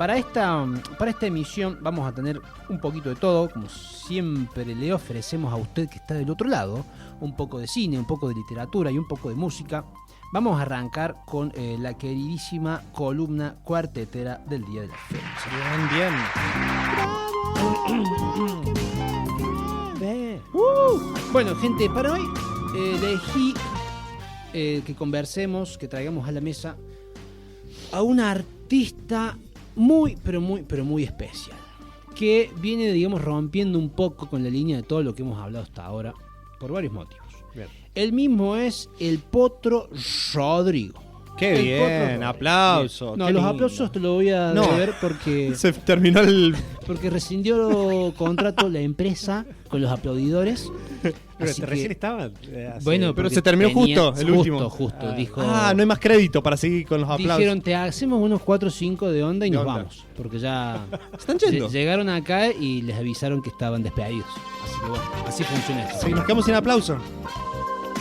para esta emisión vamos a tener un poquito de todo. Como siempre le ofrecemos a usted que está del otro lado, un poco de cine, un poco de literatura y un poco de música. Vamos a arrancar con la queridísima columna cuartetera del Día de la Fecha. Bueno, gente, para hoy elegí que conversemos, que traigamos a la mesa a una artista muy especial, que viene, digamos, rompiendo un poco con la línea de todo lo que hemos hablado hasta ahora, por varios motivos. Bien. El mismo es el Potro Rodrigo. ¡Qué bien! ¡Aplausos! No, los aplausos te lo voy a deber porque... Se terminó el... Porque rescindió contrato la empresa con los aplaudidores. Pero recién estaban. Bueno, pero se terminó justo, el último. Justo, dijo... no hay más crédito para seguir con los aplausos. Dijeron, te hacemos unos 4 o 5 de onda y nos vamos. Porque ya... ¿Están yendo? Llegaron acá y les avisaron que estaban despedidos. Así que bueno, así funciona esto. Sí, nos quedamos sin aplauso.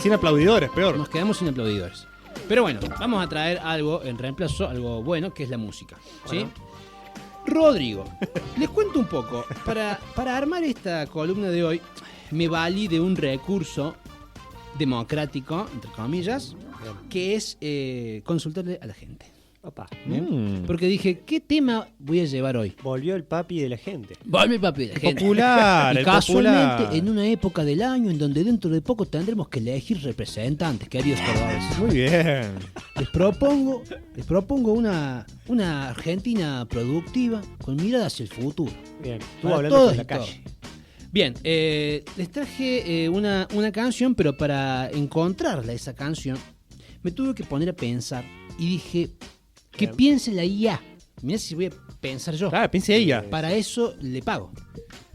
Sin aplaudidores, peor. Nos quedamos sin aplaudidores. Pero bueno, vamos a traer algo en reemplazo, algo bueno, que es la música. ¿Sí? Bueno. Rodrigo, les cuento un poco. Para armar esta columna de hoy, me valí de un recurso democrático, entre comillas, que es consultarle a la gente. Opa. Porque dije, ¿qué tema voy a llevar hoy? Volvió el papi de la gente. Volvió el papi de la gente. Popular, y casualmente en una época del año en donde dentro de poco tendremos que elegir representantes, queridos cordobeses. Muy bien. Les propongo una Argentina productiva con mirada hacia el futuro. Bien, estuvo hablando con la calle. Bien, les traje una canción, pero para encontrarla, esa canción, me tuve que poner a pensar y dije... Que piense la IA. Mirá si voy a pensar yo. Claro, piense ella. Para eso le pago.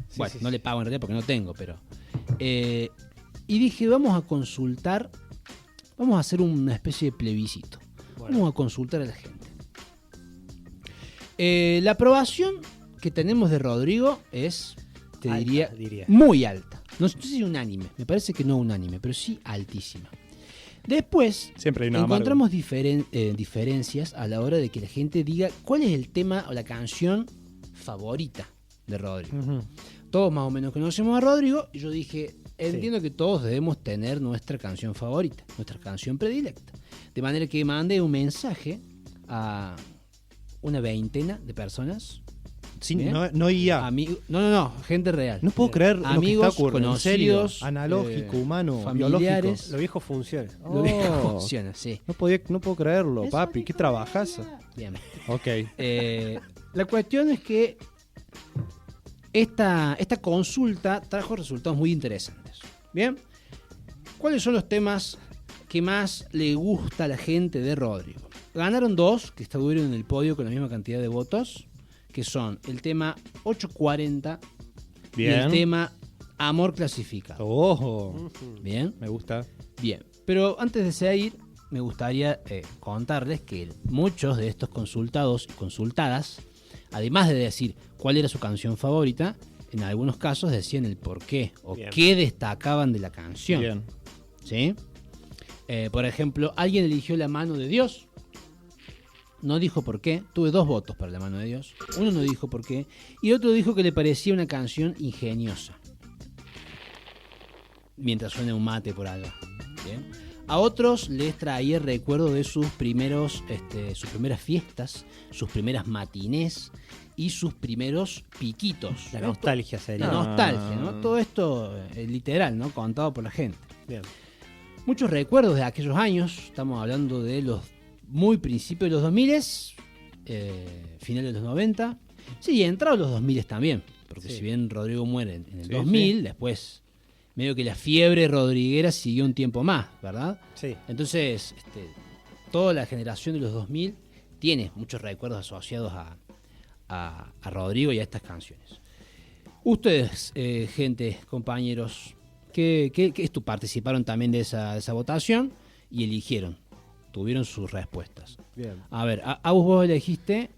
Sí, bueno, sí, no le pago en realidad porque no tengo, pero... y dije, vamos a consultar, vamos a hacer una especie de plebiscito. Bueno. Vamos a consultar a la gente. La aprobación que tenemos de Rodrigo es, te diría, muy alta. No sé si unánime, me parece que no unánime, pero sí altísima. Después encontramos diferencias a la hora de que la gente diga cuál es el tema o la canción favorita de Rodrigo. Uh-huh. Todos más o menos conocemos a Rodrigo y yo dije, entiendo que todos debemos tener nuestra canción favorita, nuestra canción predilecta. De manera que mandé un mensaje a una veintena de personas. Sí, no IA. No, gente real. No puedo creer amigos, lo que está ocurriendo. Conocidos, analógico, humano, familiares. biológico. Lo viejo funciona. Lo viejo funciona, sí. No puedo creerlo, eso papi. ¿Qué trabajas? Bien. Ok. La cuestión es que esta consulta trajo resultados muy interesantes. Bien. ¿Cuáles son los temas que más le gusta a la gente de Rodrigo? Ganaron 2 que estuvieron en el podio con la misma cantidad de votos, que son el tema 840 y el tema Amor Clasificado. ¡Ojo! ¿Bien? Me gusta. Bien, pero antes de seguir, me gustaría contarles que muchos de estos consultados y consultadas, además de decir cuál era su canción favorita, en algunos casos decían el por qué o qué destacaban de la canción. Bien. ¿Sí? Por ejemplo, alguien eligió La Mano de Dios. No dijo por qué. Tuve 2 votos para La Mano de Dios. Uno no dijo por qué. Y otro dijo que le parecía una canción ingeniosa. Mientras suena un mate por allá. ¿Bien? A otros les traía recuerdo de sus primeras fiestas, sus primeras matinés y sus primeros piquitos. La nostalgia sería. La nostalgia, ¿no? Todo esto literal, ¿no? Contado por la gente. Bien. Muchos recuerdos de aquellos años. Estamos hablando de los muy principios de los 2000, finales de los 90. Sí, entrados los 2000 también. Porque si bien Rodrigo muere en el 2000, después medio que la fiebre rodriguera siguió un tiempo más, ¿verdad? Sí. Entonces, toda la generación de los 2000 tiene muchos recuerdos asociados a Rodrigo y a estas canciones. Ustedes, gente, compañeros, que participaron también de esa votación y eligieron, tuvieron sus respuestas. Bien. A ver, a vos elegiste...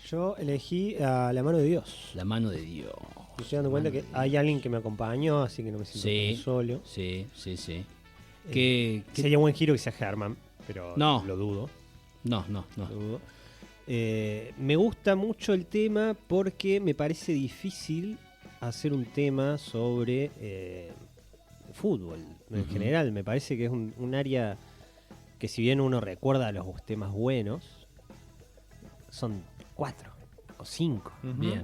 Yo elegí a La Mano de Dios. La Mano de Dios. Me estoy dando cuenta que hay alguien que me acompañó, así que no me siento tan solo. Sí. Sería buen giro que sea Herman, pero no. lo dudo. No. Lo dudo. Me gusta mucho el tema porque me parece difícil hacer un tema sobre fútbol en general. Me parece que es un área que, si bien uno recuerda los temas buenos, son 4 o 5,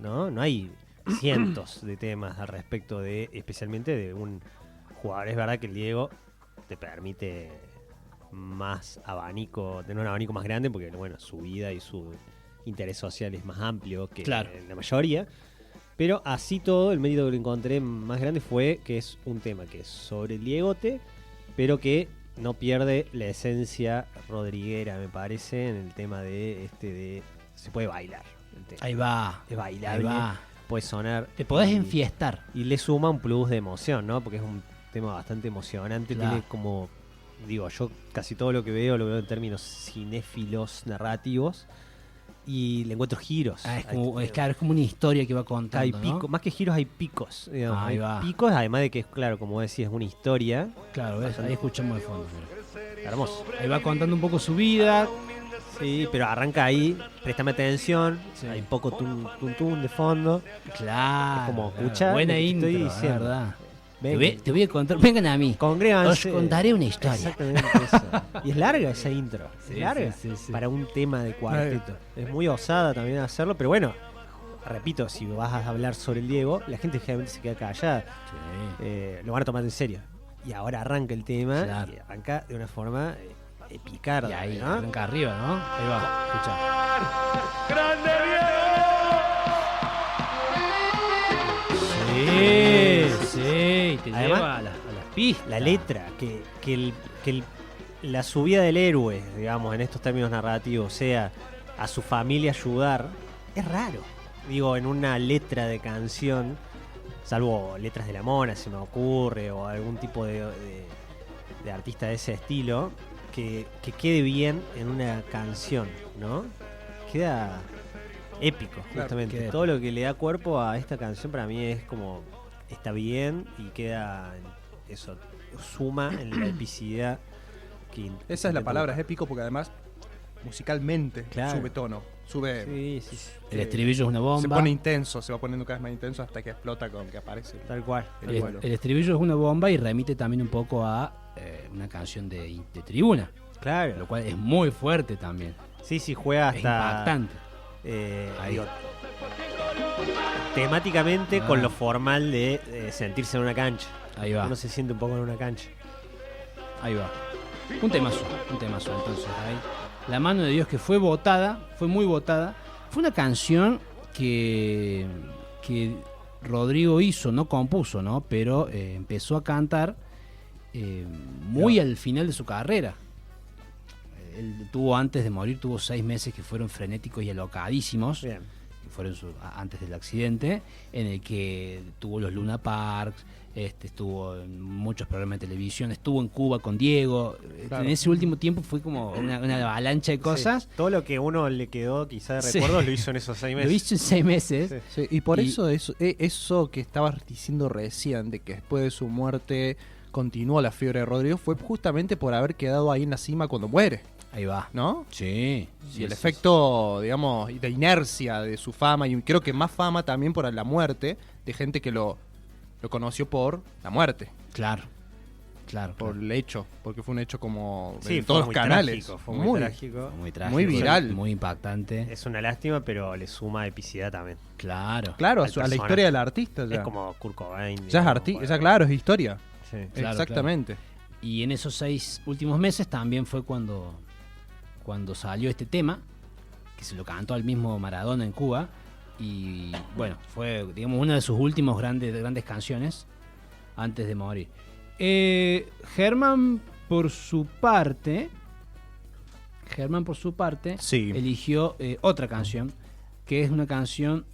¿no? No hay cientos de temas al respecto especialmente de un jugador. Es verdad que el Diego te permite más abanico, tener un abanico más grande, porque bueno, su vida y su interés social es más amplio que la mayoría. Pero así todo, el mérito que lo encontré más grande fue que es un tema que es sobre el Diegote, pero que no pierde la esencia rodriguera, me parece, en el tema de se puede bailar. Ahí va. Es bailable. Ahí va. Puede sonar. Te podés enfiestar. Y le suma un plus de emoción, ¿no? Porque es un tema bastante emocionante. Claro. Tiene como, digo, yo casi todo lo que veo lo veo en términos cinéfilos, narrativos. Y le encuentro giros. Es como una historia que va contando. Hay picos, ¿no? Más que giros hay picos. Digamos. Hay picos, además de que, claro, como decís, es una historia. Claro, ahí escuchamos de fondo. Mira. Hermoso. Ahí va contando un poco su vida. Sí, pero arranca ahí, préstame atención. Sí. Hay poco tum de fondo. Claro. Es como escuchar. Buena intro, estoy diciendo. ¿Verdad? Te voy a contar, vengan a mí. Congréganse. Os contaré una historia. Exactamente eso. Y es larga esa intro. Sí, es larga para un tema de cuarteto. Es muy osada también hacerlo, pero bueno, repito, si vas a hablar sobre el Diego, la gente generalmente se queda callada. Sí. Lo van a tomar en serio. Y ahora arranca el tema, y arranca de una forma epicarda. Y ahí, ¿no? Arranca arriba, ¿no? Ahí va, escucha. ¡Grande Diego! Sí, te lleva a las pistas. La letra, que la subida del héroe, digamos, en estos términos narrativos, sea a su familia ayudar, es raro. Digo, en una letra de canción, salvo Letras de la Mona, se me ocurre, o algún tipo de artista de ese estilo, que quede bien en una canción, ¿no? Queda épico, justamente. Claro, todo lo que le da cuerpo a esta canción para mí es como, está bien y queda, eso, suma en la epicidad. Esa es la palabra, es épico, porque además musicalmente sube tono, sube. Sí. El estribillo es una bomba. Se pone intenso, se va poniendo cada vez más intenso hasta que explota con que aparece. Tal cual. El estribillo es una bomba y remite también un poco a una canción de tribuna. Claro. Lo cual es muy fuerte también. Sí, juega hasta. Es impactante. Digo, temáticamente con lo formal de sentirse en una cancha. Ahí va. Uno se siente un poco en una cancha. Ahí va. Un temazo. Entonces, ahí. La mano de Dios, que fue votada, fue muy votada. Fue una canción que Rodrigo hizo, no compuso, ¿no? Pero empezó a cantar muy al final de su carrera. Él antes de morir, tuvo 6 meses que fueron frenéticos y alocadísimos. Bien. Que fueron antes del accidente, en el que tuvo los Luna Parks, estuvo en muchos programas de televisión, estuvo en Cuba con Diego. Claro. En ese último tiempo fue como una avalancha de cosas. Sí. Todo lo que uno le quedó quizá de recuerdos lo hizo en esos 6 meses. Lo hizo en 6 meses. Sí. Y por eso que estabas diciendo recién, de que después de su muerte continuó la fiebre de Rodrigo, fue justamente por haber quedado ahí en la cima cuando muere. Ahí va. ¿No? Sí. Y el efecto, digamos, de inercia de su fama, y creo que más fama también por la muerte de gente que lo conoció por la muerte. Claro. Por el hecho, porque fue un hecho como en todos los canales. Trágico, fue muy trágico. Muy viral. Muy impactante. Es una lástima, pero le suma epicidad también. Claro, a la historia del artista ya. Es como Kurt Cobain. Ya es claro, es historia. Sí. Exactamente. Claro. Y en esos 6 últimos meses también fue cuando salió este tema, que se lo cantó al mismo Maradona en Cuba, y bueno, fue, digamos, una de sus últimos grandes canciones antes de morir. Germán por su parte eligió otra canción, que es una canción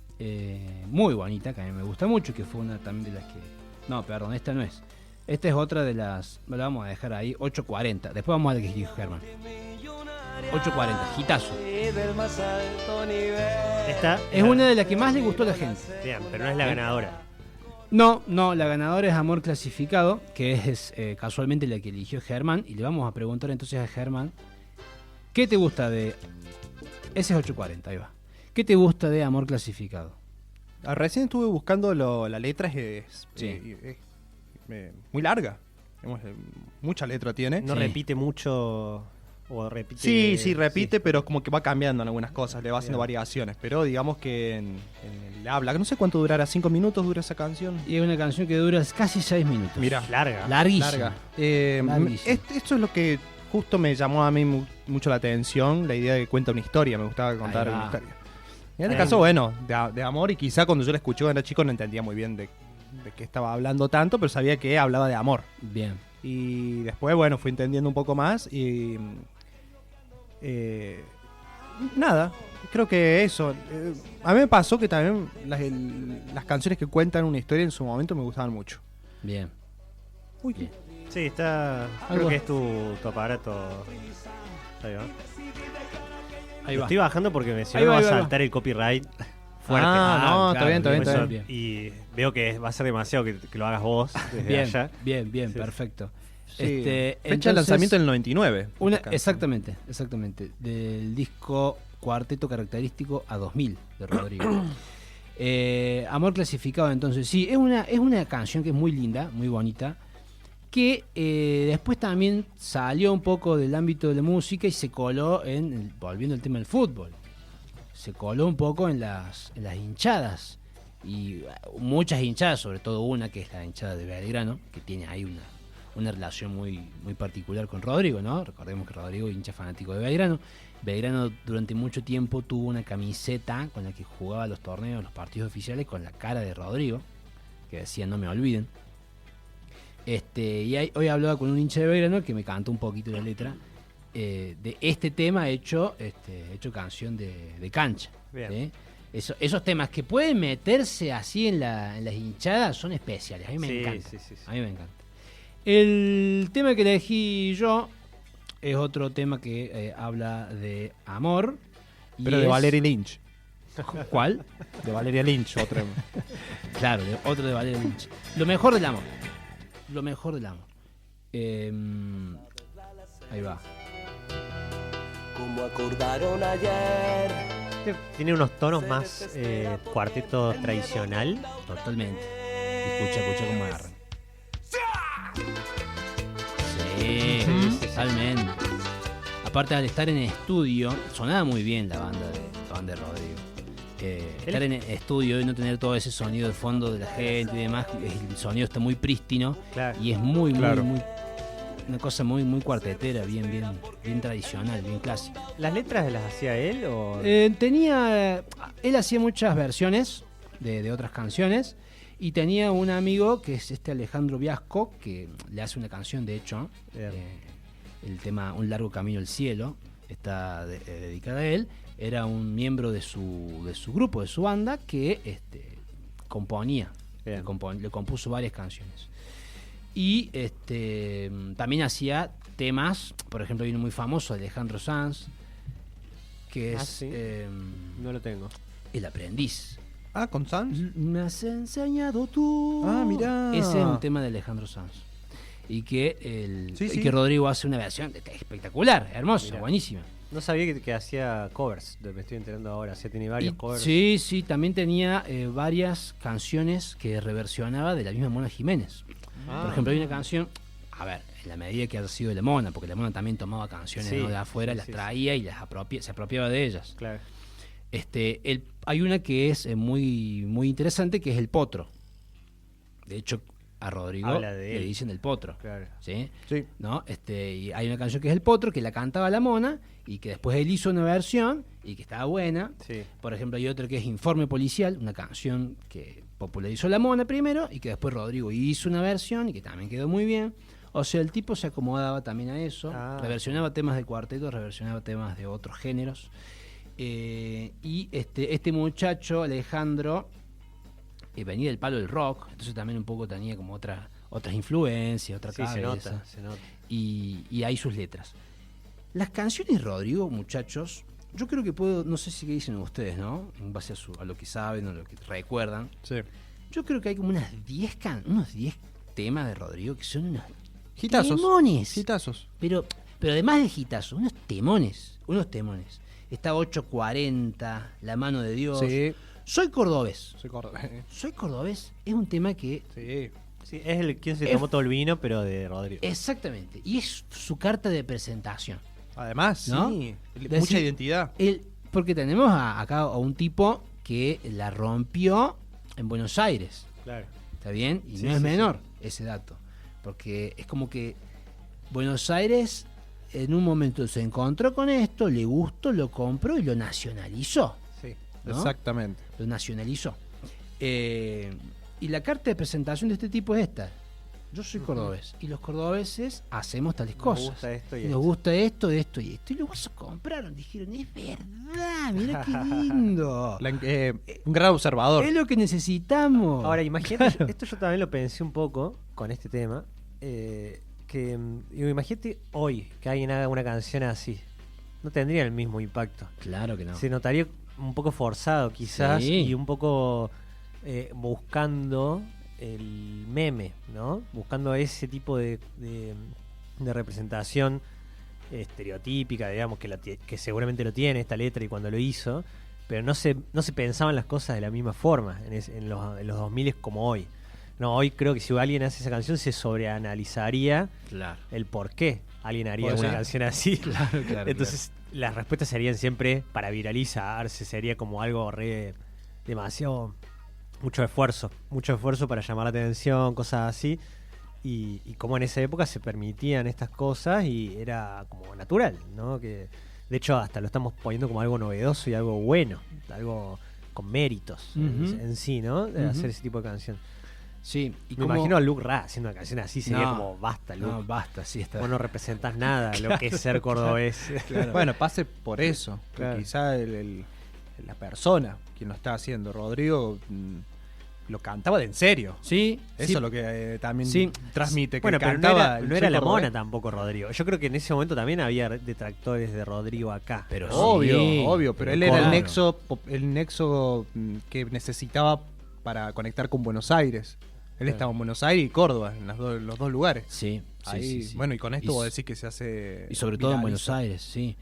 muy bonita, que a mí me gusta mucho, que fue una también de las que... No, perdón, esta no es. Esta es otra de las... Me la vamos a dejar ahí, 840. Después vamos a ver qué dijo Germán. 840, hitazo. Esta es una de las que más le gustó a la gente. Bien, pero no es la ganadora. No, la ganadora es Amor Clasificado, que es casualmente la que eligió Germán. Y le vamos a preguntar entonces a Germán, ¿qué te gusta de Ese es 840, ahí va. ¿Qué te gusta de Amor Clasificado? Recién estuve buscando la letra, es muy larga. Mucha letra tiene. No repite mucho o repite... Sí, repite, pero como que va cambiando en algunas cosas, le va haciendo variaciones. Pero digamos que en el habla, no sé cuánto durará, 5 minutos dura esa canción. Y es una canción que dura casi 6 minutos. Mira, larguísima. Larga. Esto es lo que justo me llamó a mí mucho la atención, la idea de que cuenta una historia, me gustaba contar una historia. En este caso, bueno, de amor, y quizá cuando yo la escuché cuando era chico no entendía muy bien de qué estaba hablando tanto, pero sabía que hablaba de amor. Bien. Y después, bueno, fui entendiendo un poco más y... nada, creo que eso. A mí me pasó que también las canciones que cuentan una historia en su momento me gustaban mucho. Bien. Uy, Bien. Sí, está... Creo que es tu aparato. Ahí va. Ahí va. Estoy bajando porque si no me va a saltar el copyright fuerte. No, está claro, bien. Y veo que va a ser demasiado que lo hagas vos desde Bien, allá. bien, Sí. perfecto. Sí. Fecha Entonces, de lanzamiento del 99. Exactamente. Del disco Cuarteto Característico a 2000 de Rodrigo. Amor Clasificado, entonces, sí, es una canción que es muy linda, muy bonita, que después también salió un poco del ámbito de la música y se coló volviendo al tema del fútbol, se coló un poco en las hinchadas, y muchas hinchadas, sobre todo una que es la hinchada de Belgrano, que tiene ahí una relación muy, muy particular con Rodrigo, ¿no? Recordemos que Rodrigo es hincha fanático de Belgrano. Belgrano durante mucho tiempo tuvo una camiseta con la que jugaba los torneos, los partidos oficiales, con la cara de Rodrigo, que decía "no me olviden". Y hoy hablaba con un hincha de Belgrano que me cantó un poquito la letra de este tema hecho canción de cancha. Bien. ¿Sí? Esos temas que pueden meterse así en las hinchadas son especiales. A mí me encanta. Sí. A mí me encanta. El tema que elegí yo es otro tema que habla de amor. Pero de Valeria Lynch. ¿Cuál? De Valeria Lynch, otro. Claro, otro de Valeria Lynch. Lo mejor del amor. Ahí va. Como acordaron ayer. Tiene unos tonos más cuarteto tradicional. Totalmente. Escucha cómo agarra. Sí, totalmente. Aparte, al estar en estudio, sonaba muy bien la banda de Rodrigo. Estar en estudio y no tener todo ese sonido de fondo de la gente y demás, el sonido está muy prístino, claro. Y es muy una cosa muy, muy cuartetera, bien tradicional, bien clásica. ¿Las letras las hacía él o...? Él hacía muchas versiones de otras canciones. Y tenía un amigo que es Alejandro Viasco, que le hace una canción, de hecho, el tema Un largo camino al cielo, está dedicada a él. Era un miembro de su grupo, de su banda, que componía, le compuso varias canciones. Y también hacía temas, por ejemplo, hay uno muy famoso, Alejandro Sanz, que es... ¿sí? No lo tengo. El aprendiz. Ah, ¿con Sanz? Me has enseñado tú. Ah, mirá. Ese es un tema de Alejandro Sanz. Y que que Rodrigo hace una versión espectacular, hermosa, mirá. Buenísima. No sabía que hacía covers, me estoy enterando ahora. Tiene varios covers. Sí, también tenía varias canciones que reversionaba de la misma Mona Jiménez. Por ejemplo, hay una canción, a ver, en la medida que haya sido de la Mona, porque la Mona también tomaba canciones de afuera, las traía y se apropiaba de ellas. Claro. Hay una que es muy, muy interesante, que es El Potro. De hecho, a Rodrigo le dicen El Potro. Claro. ¿Sí? ¿No? Y hay una canción que es El Potro, que la cantaba la Mona, y que después él hizo una versión, y que estaba buena. Sí. Por ejemplo, hay otra que es Informe Policial, una canción que popularizó la Mona primero, y que después Rodrigo hizo una versión, y que también quedó muy bien. O sea, el tipo se acomodaba también a eso, reversionaba temas de cuarteto, reversionaba temas de otros géneros. Y este muchacho, Alejandro, venía del palo del rock, entonces también un poco tenía como otras influencias, otra cabeza. Se nota. Y hay sus letras. Las canciones de Rodrigo, muchachos, yo creo que no sé si qué dicen ustedes, ¿no? En base a lo que saben o lo que recuerdan. Sí. Yo creo que hay como unos 10 temas de Rodrigo que son unos hitazos. Temones. Hitazos. Pero además de hitazos, unos temones. está 840, La mano de Dios. Sí. Soy cordobés. Soy cordobés es un tema que... Sí, es el quien se tomó todo el vino, pero de Rodrigo. Exactamente. Y es su carta de presentación. Además, ¿no? sí. Decir, mucha identidad. Porque tenemos acá a un tipo que la rompió en Buenos Aires. Claro. ¿Está bien? Y no es menor ese dato. Porque es como que Buenos Aires en un momento se encontró con esto, le gustó, lo compró y lo nacionalizó. Sí, ¿no? Exactamente. Lo nacionalizó. Y la carta de presentación de este tipo es esta. Yo soy cordobés y los cordobeses hacemos tales cosas. Nos gusta esto y Nos gusta esto, esto y esto. Y los guasos compraron, dijeron, es verdad, mira qué lindo. Un gran observador. Es lo que necesitamos. Ahora, imagínate, esto yo también lo pensé un poco con este tema, imagínate hoy que alguien haga una canción así. No tendría el mismo impacto. Claro que no. Se notaría un poco forzado quizás y un poco buscando el meme, ¿no? Buscando ese tipo de representación estereotípica, digamos, que seguramente lo tiene esta letra y cuando lo hizo, pero no se pensaban las cosas de la misma forma en los 2000 como hoy. No, hoy creo que si alguien hace esa canción se sobreanalizaría el por qué alguien haría una canción así. Claro, entonces las respuestas serían siempre para viralizarse, sería como algo demasiado... Mucho esfuerzo para llamar la atención, cosas así. Y como en esa época se permitían estas cosas y era como natural, ¿no? Que de hecho hasta lo estamos poniendo como algo novedoso y algo bueno, algo con méritos en sí, ¿no? De hacer ese tipo de canción. Sí, y me imagino a Luke Ra haciendo una canción así, sería como basta, Luke. No, basta, sí está. Vos no representás nada lo que es ser cordobés. Claro. Bueno, pase por eso. Claro. Quizá la persona quien lo está haciendo, Rodrigo, lo cantaba de en serio. Sí. Eso es lo que también transmite. Que bueno, cantaba pero no era la mona tampoco, Rodrigo. Yo creo que en ese momento también había detractores de Rodrigo acá. Pero obvio, pero él era el nexo que necesitaba para conectar con Buenos Aires. Él estaba en Buenos Aires y Córdoba, en los dos lugares. Sí. Bueno, y con esto vos decís que se hace... Y sobre todo en Buenos Aires, sí.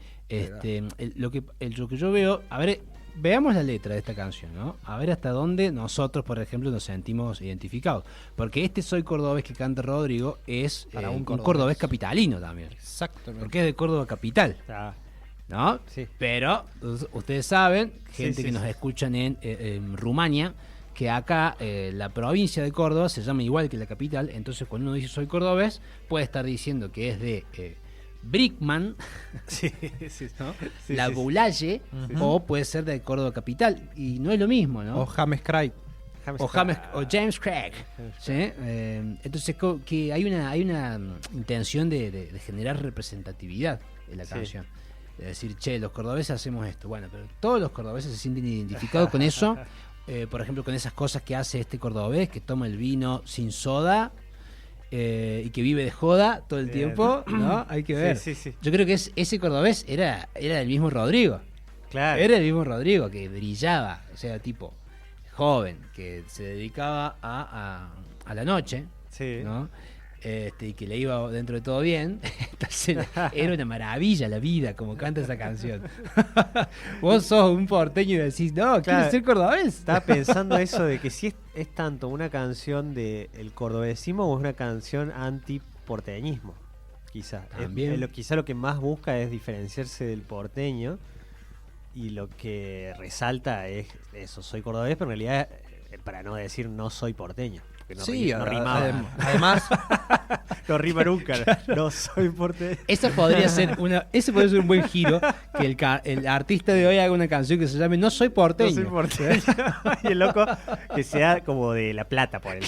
Lo que yo veo... A ver, veamos la letra de esta canción, ¿no? A ver hasta dónde nosotros, por ejemplo, nos sentimos identificados. Porque Soy Cordobés que canta Rodrigo es un cordobés capitalino también. Exactamente. Porque es de Córdoba capital. ¿No? Sí. Pero ustedes saben, gente que nos escuchan en Rumania, que acá la provincia de Córdoba se llama igual que la capital. Entonces cuando uno dice soy cordobés, puede estar diciendo que es de Brickman, ¿no? La Boulaye, o puede ser de Córdoba capital. Y no es lo mismo, ¿no? O James Craig. O James Craig. ¿Sí? Entonces que hay una intención de generar representatividad en la canción. De decir, los cordobeses hacemos esto. Bueno, pero todos los cordobeses se sienten identificados con eso. Por ejemplo, con esas cosas que hace este cordobés, que toma el vino sin soda y que vive de joda todo el tiempo, ¿no? Hay que ver. Sí. Yo creo que ese cordobés era el mismo Rodrigo. Claro. Era el mismo Rodrigo, que brillaba, o sea, tipo joven, que se dedicaba a la noche, ¿no? Y que le iba dentro de todo bien. Entonces era una maravilla la vida como canta esa canción. Vos sos un porteño y decís, no, quiero ser cordobés. Estaba pensando eso de que si es tanto una canción del cordobesismo o es una canción anti-porteñismo. Quizá. Quizá lo que más busca es diferenciarse del porteño y lo que resalta es eso, soy cordobés, pero en realidad para no decir no soy porteño. No rimaba. Además no rima nunca. No soy porteño. Ese podría ser un buen giro, que el artista de hoy haga una canción que se llame No soy porteño. No soy porteño. Y el loco que sea como de La Plata por él.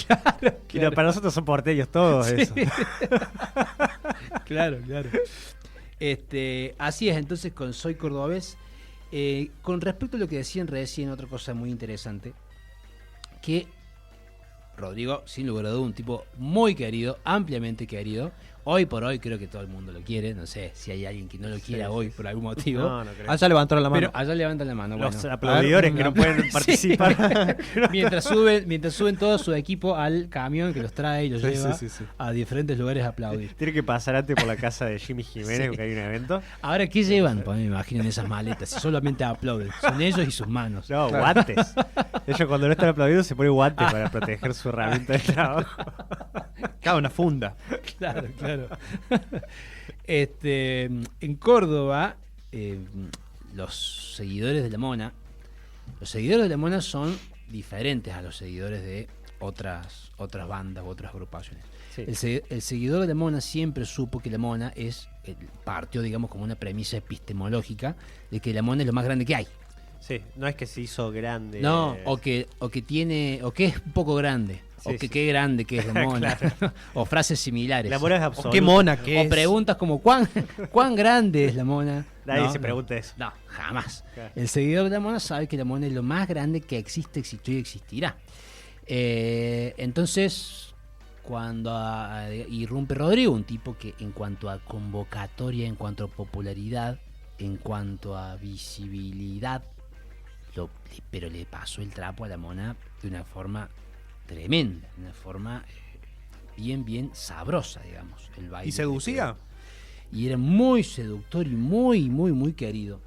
Claro. Para nosotros son porteños todos eso. Claro. Así es, entonces con Soy Cordobés. Con respecto a lo que decían recién, otra cosa muy interesante, que Rodrigo, sin lugar a duda, un tipo muy querido, ampliamente querido, Hoy por hoy creo que todo el mundo lo quiere. No sé si hay alguien que no lo quiera hoy por algún motivo. No creo. Allá levantaron la mano. Pero allá levantan la mano. Los bueno. aplaudidores que no pueden participar. mientras suben todo su equipo al camión que los trae y los lleva a diferentes lugares a aplaudir. Tiene que pasar antes por la casa de Jimmy Jiménez porque hay un evento. Ahora, ¿qué llevan? Pues me imagino en esas maletas. Si solamente aplauden. Son ellos y sus manos. No, guantes. Ellos cuando no están aplaudiendo se ponen guantes para proteger su herramienta de trabajo. Cada una funda. Claro. En Córdoba, los seguidores de la Mona son diferentes a los seguidores de otras bandas u otras agrupaciones. Sí. El seguidor de la Mona siempre supo que la Mona partió, digamos, como una premisa epistemológica de que la Mona es lo más grande que hay. Sí, no es que se hizo grande. No, o que es un poco grande. Sí, qué grande que es la Mona. Claro. O frases similares. La Mona es absoluta. O qué mona que es. O preguntas como ¿cuán grande es la Mona? Nadie se pregunta eso. No, jamás. Claro. El seguidor de la Mona sabe que la Mona es lo más grande que existe, existió y existirá. Entonces, cuando irrumpe Rodrigo, un tipo que en cuanto a convocatoria, en cuanto a popularidad, en cuanto a visibilidad, pero le pasó el trapo a la Mona de una forma tremenda, de una forma bien sabrosa, digamos. El baile. ¿Y seducía? Y era muy seductor y muy querido.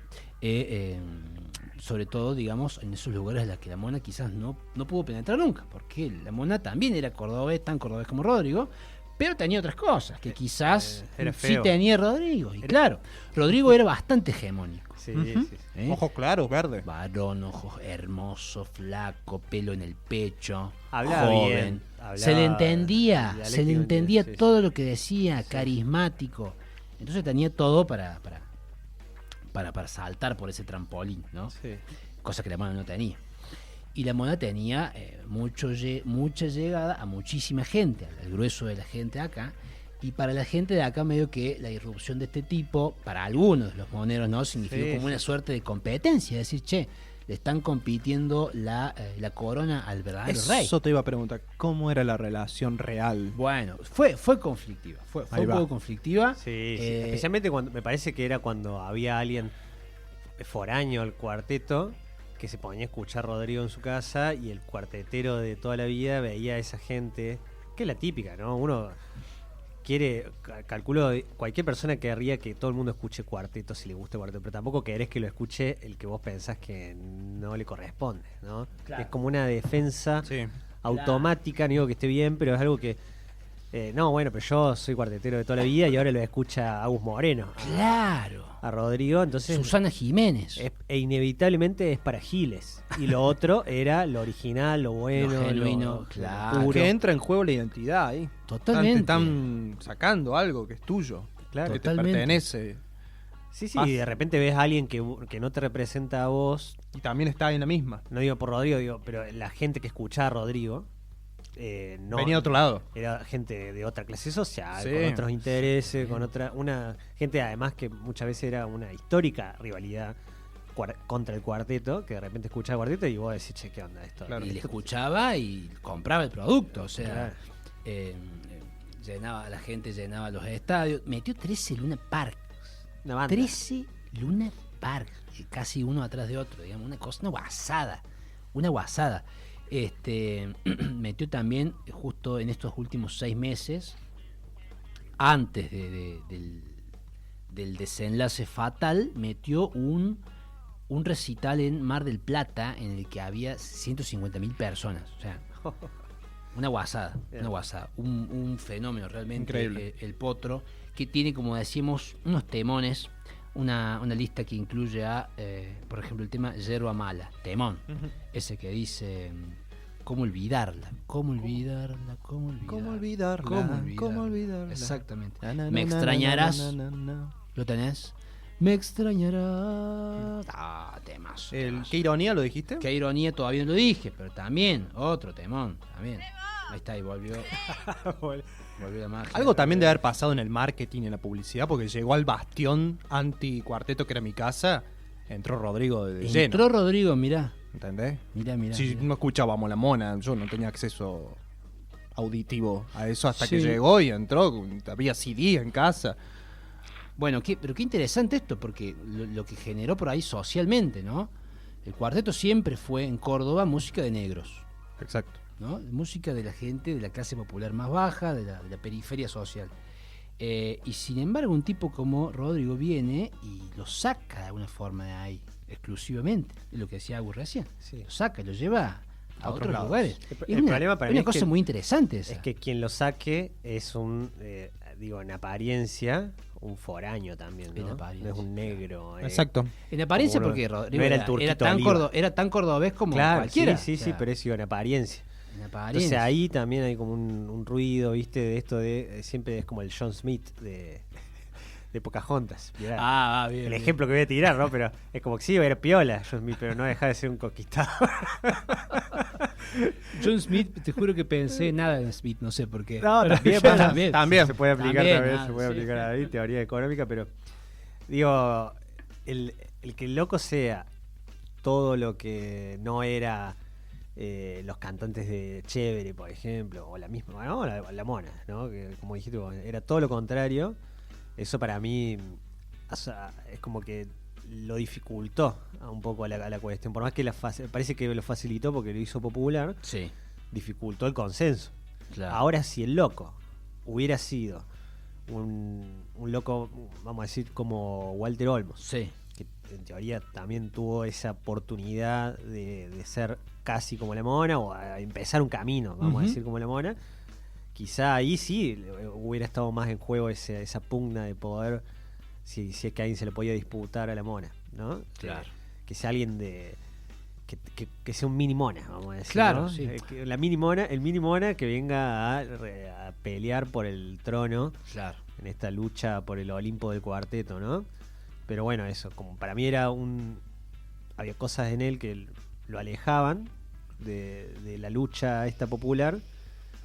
Sobre todo, digamos, en esos lugares en los que la Mona quizás no pudo penetrar nunca, porque la Mona también era cordobés, tan cordobés como Rodrigo, pero tenía otras cosas que quizás sí tenía Rodrigo. Y claro, Rodrigo era bastante hegemónico. Sí. Ojos claros, verdes. Varón, ojos hermoso, flaco, pelo en el pecho, hablaba joven. Bien, se le entendía todo lo que decía, carismático. Entonces tenía todo para saltar por ese trampolín, ¿no? Sí. Cosa que la Mona no tenía. Y la Mona tenía mucha llegada a muchísima gente, al grueso de la gente acá. Y para la gente de acá, medio que la irrupción de este tipo, para algunos de los moneros, ¿no? Significó como una suerte de competencia. Es decir, le están compitiendo la corona al verdadero rey. Eso te iba a preguntar, ¿cómo era la relación real? Bueno, fue conflictiva. Fue un poco conflictiva. Sí. Especialmente cuando me parece que era cuando había alguien foráneo al cuarteto que se ponía a escuchar a Rodrigo en su casa y el cuartetero de toda la vida veía a esa gente, que es la típica, ¿no? Uno calculo, cualquier persona querría que todo el mundo escuche cuarteto si le gusta cuarteto, pero tampoco querés que lo escuche el que vos pensás que no le corresponde, ¿no? Claro. Es como una defensa automática, no digo que esté bien, pero es algo que pero yo soy cuartetero de toda la vida y ahora lo escucha Agus Moreno. Claro. A Rodrigo, entonces Susana Jiménez. E inevitablemente es para giles. Y lo otro era lo original, lo bueno, lo genuino, claro. Que entra en juego la identidad ahí. Totalmente. Están sacando algo que es tuyo, claro, que te pertenece. Sí, y de repente ves a alguien que no te representa a vos. Y también está en la misma. No digo por Rodrigo, pero la gente que escuchaba a Rodrigo venía de otro lado. Era gente de otra clase social, con otros intereses, con una gente además que muchas veces era una histórica rivalidad contra el cuarteto, que de repente escuchaba el cuarteto y vos decís, che, ¿qué onda esto? Claro. Y le escuchaba y compraba el producto, o sea, la gente llenaba los estadios, metió 13 Luna Park. 13 Luna Park, casi uno atrás de otro, digamos, una guasada. Metió también, justo en estos últimos 6 meses, antes del desenlace fatal, metió un recital en Mar del Plata en el que había 150.000 personas. O sea, una guasada. Un fenómeno realmente. Increíble. El Potro, que tiene, como decimos, unos temones. Una lista que incluye por ejemplo, el tema Yerba Mala, temón, ese que dice ¿cómo olvidarla? Exactamente. Me extrañarás. ¿Lo tenés? Me extrañarás. Temas. ¿Qué ironía lo dijiste? Qué ironía todavía no lo dije, pero también otro temón, también. Ahí está, y volvió la magia. Algo también debe haber pasado en el marketing, en la publicidad, porque llegó al bastión anti-cuarteto que era mi casa, entró Rodrigo de lleno. Entró Rodrigo, mirá. ¿Entendés? Mirá. Si no escuchábamos la Mona, yo no tenía acceso auditivo a eso hasta que llegó y entró, había CD en casa. Bueno, pero qué interesante esto, porque lo que generó por ahí socialmente, ¿no? El cuarteto siempre fue en Córdoba música de negros. Exacto. ¿No? Música de la gente de la clase popular más baja, de la periferia social. Y sin embargo, un tipo como Rodrigo viene y lo saca de alguna forma de ahí, exclusivamente. Es lo que decía Agus recién. Sí. Lo saca, lo lleva a otros lugares. El problema para mí es una cosa muy interesante esa. Es que quien lo saque es un, en apariencia, un foraño también, ¿no? No es un negro. Exacto. En apariencia porque Rodrigo no era tan cordobés como cualquiera. Sí, pero es en apariencia. Entonces ahí también hay como un ruido, ¿viste? De esto de siempre es como el John Smith de Pocahontas. Bien. El ejemplo que voy a tirar, ¿no? Pero es como que sí, era piola John Smith, pero no deja de ser un conquistador. John Smith, te juro que pensé nada en Smith, no sé por qué. No, también se puede aplicar ahí, teoría económica, pero digo, el que el loco sea todo lo que no era los cantantes de Chévere, por ejemplo, o la misma, ¿no? la Mona, ¿no? Que como dijiste, era todo lo contrario. Eso para mí es como que lo dificultó un poco a la cuestión. Por más que parece que lo facilitó porque lo hizo popular, dificultó el consenso. Claro. Ahora, si el loco hubiera sido un loco, vamos a decir, como Walter Olmos, que en teoría también tuvo esa oportunidad de ser casi como la Mona, o a empezar un camino, vamos a decir, como la Mona, quizá ahí sí hubiera estado más en juego esa pugna de poder, si es que a alguien se le podía disputar a la Mona, ¿no? Claro. Que sea alguien que sea un mini Mona, vamos a decir. Claro, ¿no? sí. El mini Mona que venga a pelear por el trono, claro, en esta lucha por el Olimpo del cuarteto, ¿no? Pero bueno, eso, como para mí había cosas en él que lo alejaban de la lucha esta popular,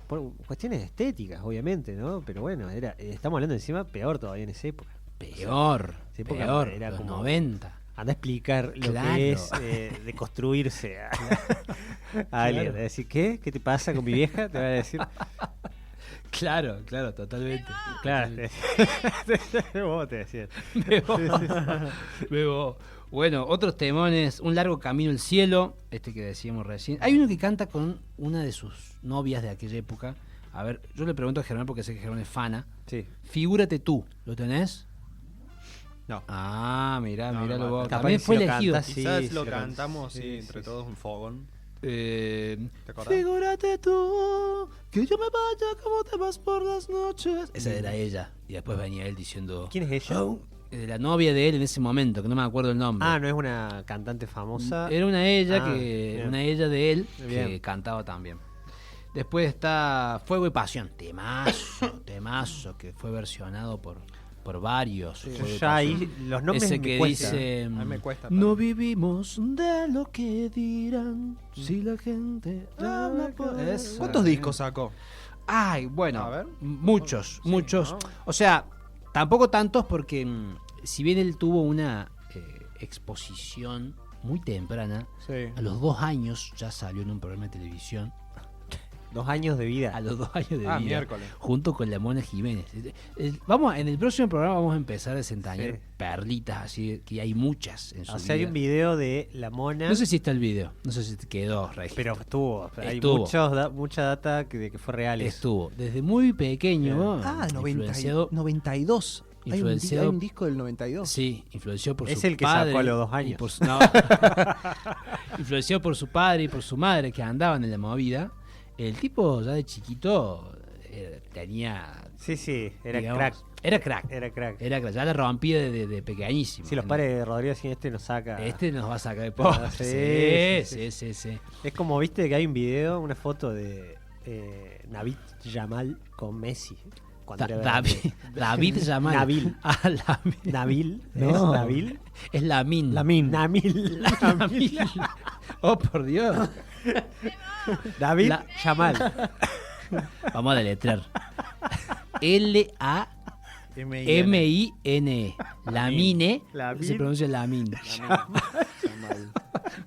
por cuestiones estéticas, obviamente, ¿no? Pero bueno, estamos hablando encima peor todavía en esa época. Peor, era los como 90. Anda a explicar lo que es de construirse a alguien. De decir, ¿qué te pasa con mi vieja? Te va a decir. Claro, totalmente. Claro. Vos te decías. Bebo. Bueno, otros temones, Un largo camino al cielo, que decíamos recién. Hay uno que canta con una de sus novias de aquella época. A ver, yo le pregunto a Germán porque sé que Germán es fana. Sí. Figúrate tú, ¿lo tenés? No. Míralo vos. También fue elegido. Quizás lo cantamos entre todos un fogón. ¿Te acordás? Figúrate tú que yo me vaya como te vas por las noches. Esa era ella. Y después venía él diciendo... ¿Quién es ella? La novia de él en ese momento, que no me acuerdo el nombre. ¿No es una cantante famosa? Era una ella de él que cantaba también. Después está Fuego y Pasión. Temazo, que fue versionado por varios. Sí. Ya ahí los nombres ese que dice, a mí me cuesta. No vivimos de lo que dirán si la gente habla por eso. ¿Cuántos discos sacó? Ay, bueno, a ver. muchos. ¿No? O sea, tampoco tantos porque si bien él tuvo una exposición muy temprana, a los 2 años ya salió en un programa de televisión. 2 años de vida. A los 2 años de vida. Miércoles. Junto con la Mona Jiménez. En el próximo programa vamos a empezar a desentrañar perlitas así, que hay muchas en su vida. Hay un video de la Mona. No sé si está el video, no sé si te quedó, Rey. Pero hay mucha data de que fue real. Estuvo, desde muy pequeño. 92. Hay un disco del 92. Sí, influenció por su padre. Es el que sacó a los 2 años. Influenció por su padre y por su madre que andaban en la movida. El tipo ya de chiquito tenía... Sí, era crack. Ya la rompía de pequeñísimo. Sí, los padres de Rodrigo sin nos saca... nos va a sacar de pobre. Sí. Es como, viste, que hay un video, una foto de Navid Yamal con Messi. David Yamal. Nabil. Nabil. No. ¿Es Nabil? Es Lamin. Namil. Oh, por Dios. David Yamal. Vamos a deletrear. Lamine. Lamine. Se pronuncia Lamin.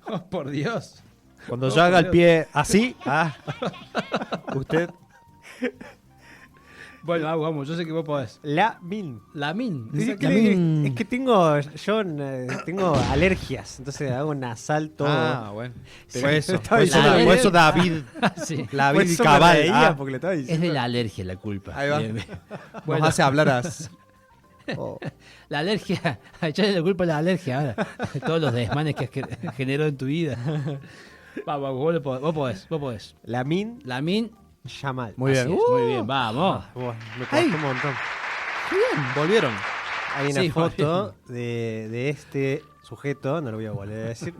Oh, por Dios. Cuando yo haga el pie así, usted Bueno, vamos, yo sé que vos podés. La min. Es que tengo alergias, entonces hago nasal todo. Ah, bueno. Pero eso. por eso David. Sí. David y Cabal. Porque le estaba Es diciendo. de la alergia la culpa. Ahí va. Bien, bien. Nos hace hablar a... Oh. La alergia, echarle la culpa a la alergia ahora. Todos los desmanes que has generado en tu vida. Vamos, vos podés. La min Lamin. Yamal. Muy bien. Así es, muy bien, vamos. Me costó Ay. un montón. Bien, volvieron. Hay una Sí, foto de este sujeto, no lo voy a volver a decir,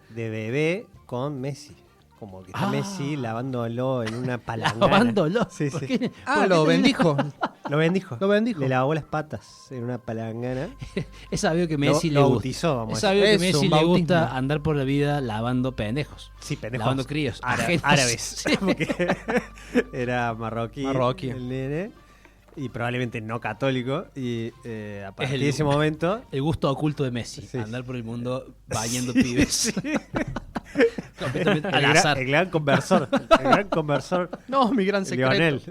de bebé con Messi. Como que está Messi lavándolo en una palangana. Lavándolo. Sí, ¿Por sí. qué? Lo bendijo. Lo bendijo. Lo bendijo. Le lavó las patas en una palangana. Es sabido que Messi Lo le gusta. bautizó, vamos Es a sabido que Eso, Messi un le gusta bautismo. andar por la vida lavando pendejos. Sí, pendejos. Lavando críos. ajenos. Árabes. Sí. Porque era marroquí el nene. Y probablemente no católico. Y a partir de ese momento... El gusto oculto de Messi. Sí. Andar por el mundo bañando pibes. Completamente al El azar. gran conversor. El gran conversor. No, mi gran secreto. Lionel.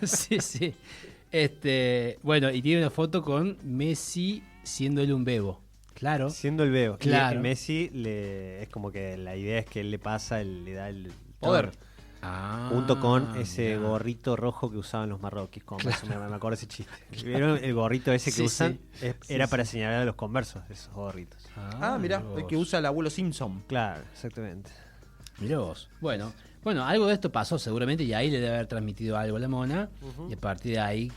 Sí. Bueno, y tiene una foto con Messi siendo él un bebo. Claro. Siendo el bebo. Claro. Y Messi es como que la idea es que él le pasa, él le da el Poder. junto con ese mirá. gorrito rojo que usaban los marroquíes. Converso, me acuerdo de ese chiste. ¿Vieron el gorrito ese que Sí, usan? sí. Era para señalar a los conversos, esos gorritos. Mirá, mirá el que vos. usa el abuelo Simpson. Claro, exactamente. Mirá vos. Bueno, algo de esto pasó seguramente y ahí le debe haber transmitido algo a la mona y a partir de ahí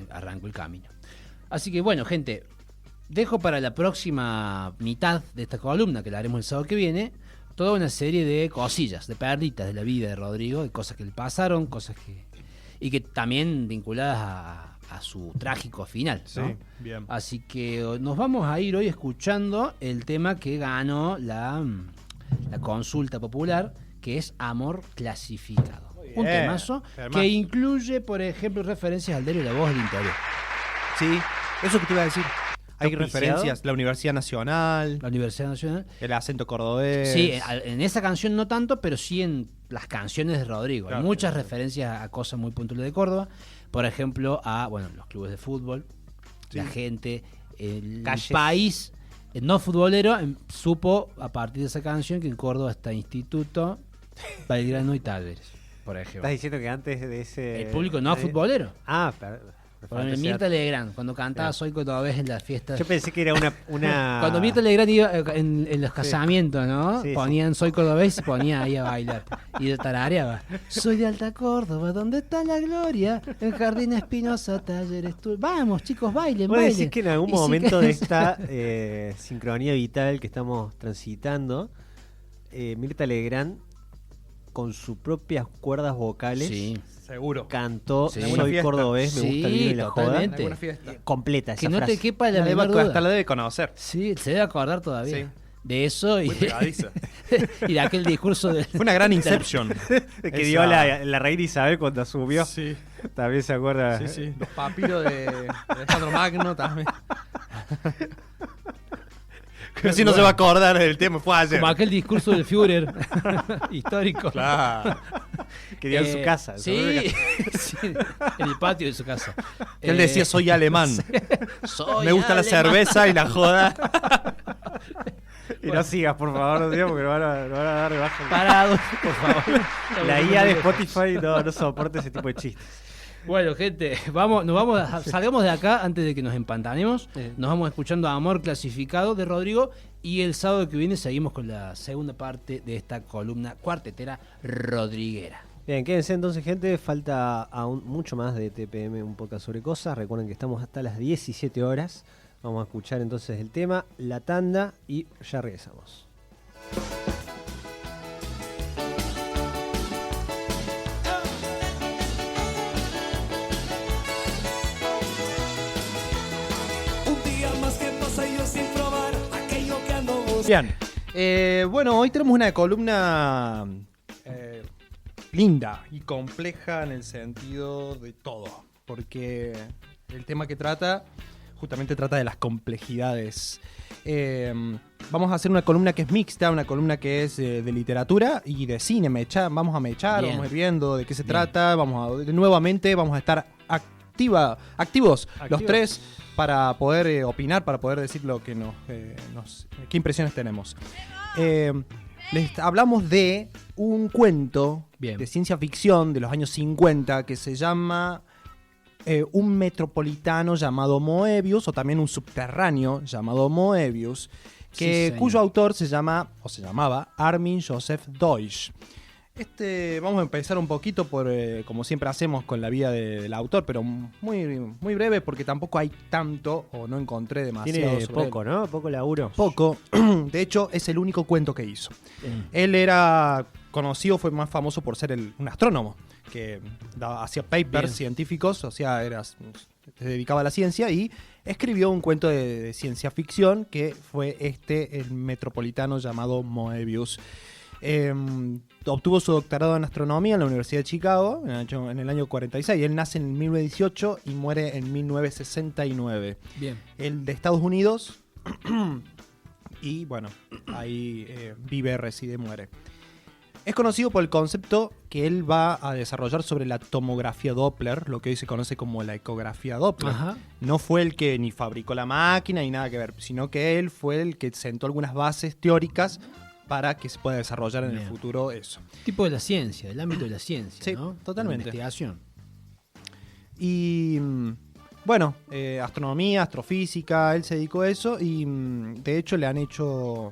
arrancó el camino. Así que bueno, gente, dejo para la próxima mitad de esta columna, que la haremos el sábado que viene, toda una serie de cosillas, de perlitas de la vida de Rodrigo, de cosas que le pasaron, y que también vinculadas a su trágico final, ¿no? Sí, bien. Así que nos vamos a ir hoy escuchando el tema que ganó la consulta popular, que es Amor Clasificado. Un temazo Germán. que incluye, por ejemplo, referencias al diario La Voz del Interior. Sí, eso que te iba a decir. Hay ¿Auspiciado? referencias, la Universidad Nacional, La Universidad Nacional. el acento cordobés. Sí, en esa canción no tanto, pero sí en las canciones de Rodrigo. Claro, Hay muchas referencias a cosas muy puntuales de Córdoba. Por ejemplo, a los clubes de fútbol, la gente, el Calles. país no futbolero supo a partir de esa canción que en Córdoba está Instituto, Belgrano y Talleres, por ejemplo. ¿Estás diciendo que antes de ese... El público no futbolero. Ah, perdón. Por ejemplo, Mirta Legrand, cuando cantaba Soy Cordobés en las fiestas. Yo pensé que era una... Cuando Mirta Legrand iba en los casamientos, ¿no? Sí, Ponían Soy Cordobés y se ponía ahí a bailar. Y de tarareaba. Soy de Alta Córdoba, ¿dónde está la gloria? En Jardín Espinosa, Talleres tú. Vamos, chicos, bailen, ¿Puedes bailen. decir que en algún Y sí momento que- de esta sincronía vital que estamos transitando, Mirta Legrand, con sus propias cuerdas vocales, Sí. Seguro. cantó Sí. Soy Alguna fiesta. cordobés, me gusta el Sí, vino y la joda. totalmente. Alguna fiesta. Completa esa Que no frase. te quepa la La menor debe- hasta duda. la debe conocer. Sí, se debe acordar todavía. Sí. De eso y, Muy pegadiza. y de aquel discurso de... Fue una gran Inception. Que Esa- dio la reina Isabel cuando asumió. Sí, También se acuerda. sí, sí. Los papiros de Alejandro Magno también. Pero si no se va a acordar del tema, fue ayer. Como aquel discurso del Führer histórico. Claro. Que dio en su casa. en su propia Sí, casa. sí, en el patio de su casa. Que él decía, soy alemán. Soy Me gusta la alemán. cerveza y la joda. Y no sigas, por favor, no digas porque nos van a dar de baja. Parados, por favor. La IA de Spotify no soporta ese tipo de chistes. Bueno, gente, salgamos de acá antes de que nos empantanemos. Nos vamos escuchando Amor Clasificado de Rodrigo y el sábado que viene seguimos con la segunda parte de esta columna cuartetera rodriguera. Bien, quédense entonces, gente. Falta aún mucho más de TPM, un podcast sobre cosas. Recuerden que estamos hasta las 17 horas. Vamos a escuchar entonces el tema, la tanda y ya regresamos. Un día más que pasa y yo sin probar aquello que ando buscando. Bien. Bueno, hoy tenemos una columna linda y compleja en el sentido de todo. Porque el tema que trata, justamente trata de las complejidades. Vamos a hacer una columna que es mixta, una columna que es de literatura y de cine. Vamos a mechar, Bien. vamos a ir viendo de qué se trata. Nuevamente vamos a estar activos los tres para poder opinar, para poder decir lo que qué impresiones tenemos. Les hablamos de un cuento de ciencia ficción de los años 50 que se llama Un metropolitano llamado Moebius, o también un subterráneo llamado Moebius, cuyo autor se llamaba Armin Joseph Deutsch. Vamos a empezar un poquito por, como siempre hacemos, con la vida del autor, pero muy, muy breve porque tampoco hay tanto, o no encontré demasiado. Tiene poco, él. ¿No? Poco laburo. Poco. De hecho, es el único cuento que hizo. Él era conocido, fue más famoso por ser un astrónomo, que hacía papers científicos, o sea, se dedicaba a la ciencia y escribió un cuento de ciencia ficción que fue el metropolitano llamado Moebius. Obtuvo su doctorado en astronomía en la Universidad de Chicago en el año 46. Él nace en 1918 y muere en 1969. Bien. Él de Estados Unidos y bueno, ahí reside, muere. Es conocido por el concepto que él va a desarrollar sobre la tomografía Doppler, lo que hoy se conoce como la ecografía Doppler. Ajá. No fue el que ni fabricó la máquina ni nada que ver, sino que él fue el que sentó algunas bases teóricas para que se pueda desarrollar en el futuro eso. Tipo de la ciencia, del ámbito de la ciencia, sí, ¿no? Totalmente. La investigación. Y bueno, astronomía, astrofísica, él se dedicó a eso y de hecho le han hecho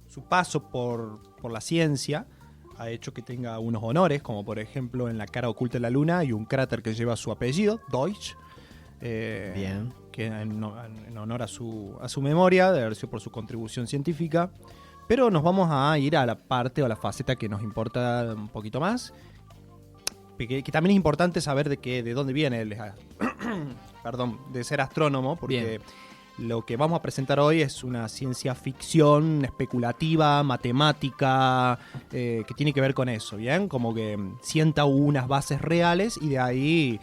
su paso por la ciencia, ha hecho que tenga unos honores, como por ejemplo en la cara oculta de la luna hay un cráter que lleva su apellido, Deutsch. Bien. Que en honor a su memoria, de haber sido por su contribución científica. Pero nos vamos a ir a la parte o a la faceta que nos importa un poquito más, que también es importante saber de dónde viene él, de ser astrónomo, porque lo que vamos a presentar hoy es una ciencia ficción especulativa, matemática, que tiene que ver con eso, ¿bien? Como que sienta unas bases reales y de ahí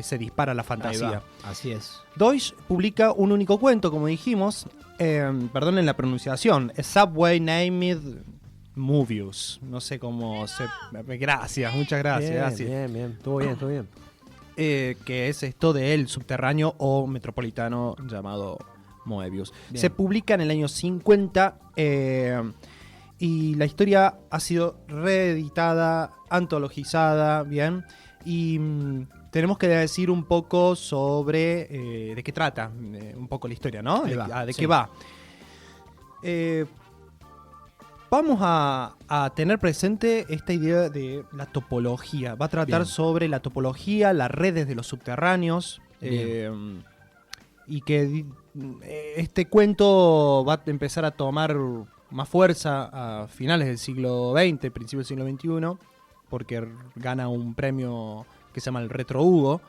se dispara la fantasía. Así es. Deutsch publica un único cuento, como dijimos, perdonen la pronunciación, A Subway Named Moebius. No sé cómo se... Gracias, muchas gracias. Bien. Estuvo bien. Que es esto del subterráneo o metropolitano llamado Moebius. Bien. Se publica en el año 50 y la historia ha sido reeditada, antologizada, bien, y tenemos que decir un poco sobre de qué trata, un poco la historia, ¿no? De qué va. Vamos a tener presente esta idea de la topología. Va a tratar sobre la topología, las redes de los subterráneos, y que este cuento va a empezar a tomar más fuerza a finales del siglo XX, principios del siglo XXI, porque gana un premio que se llama el Retro Hugo.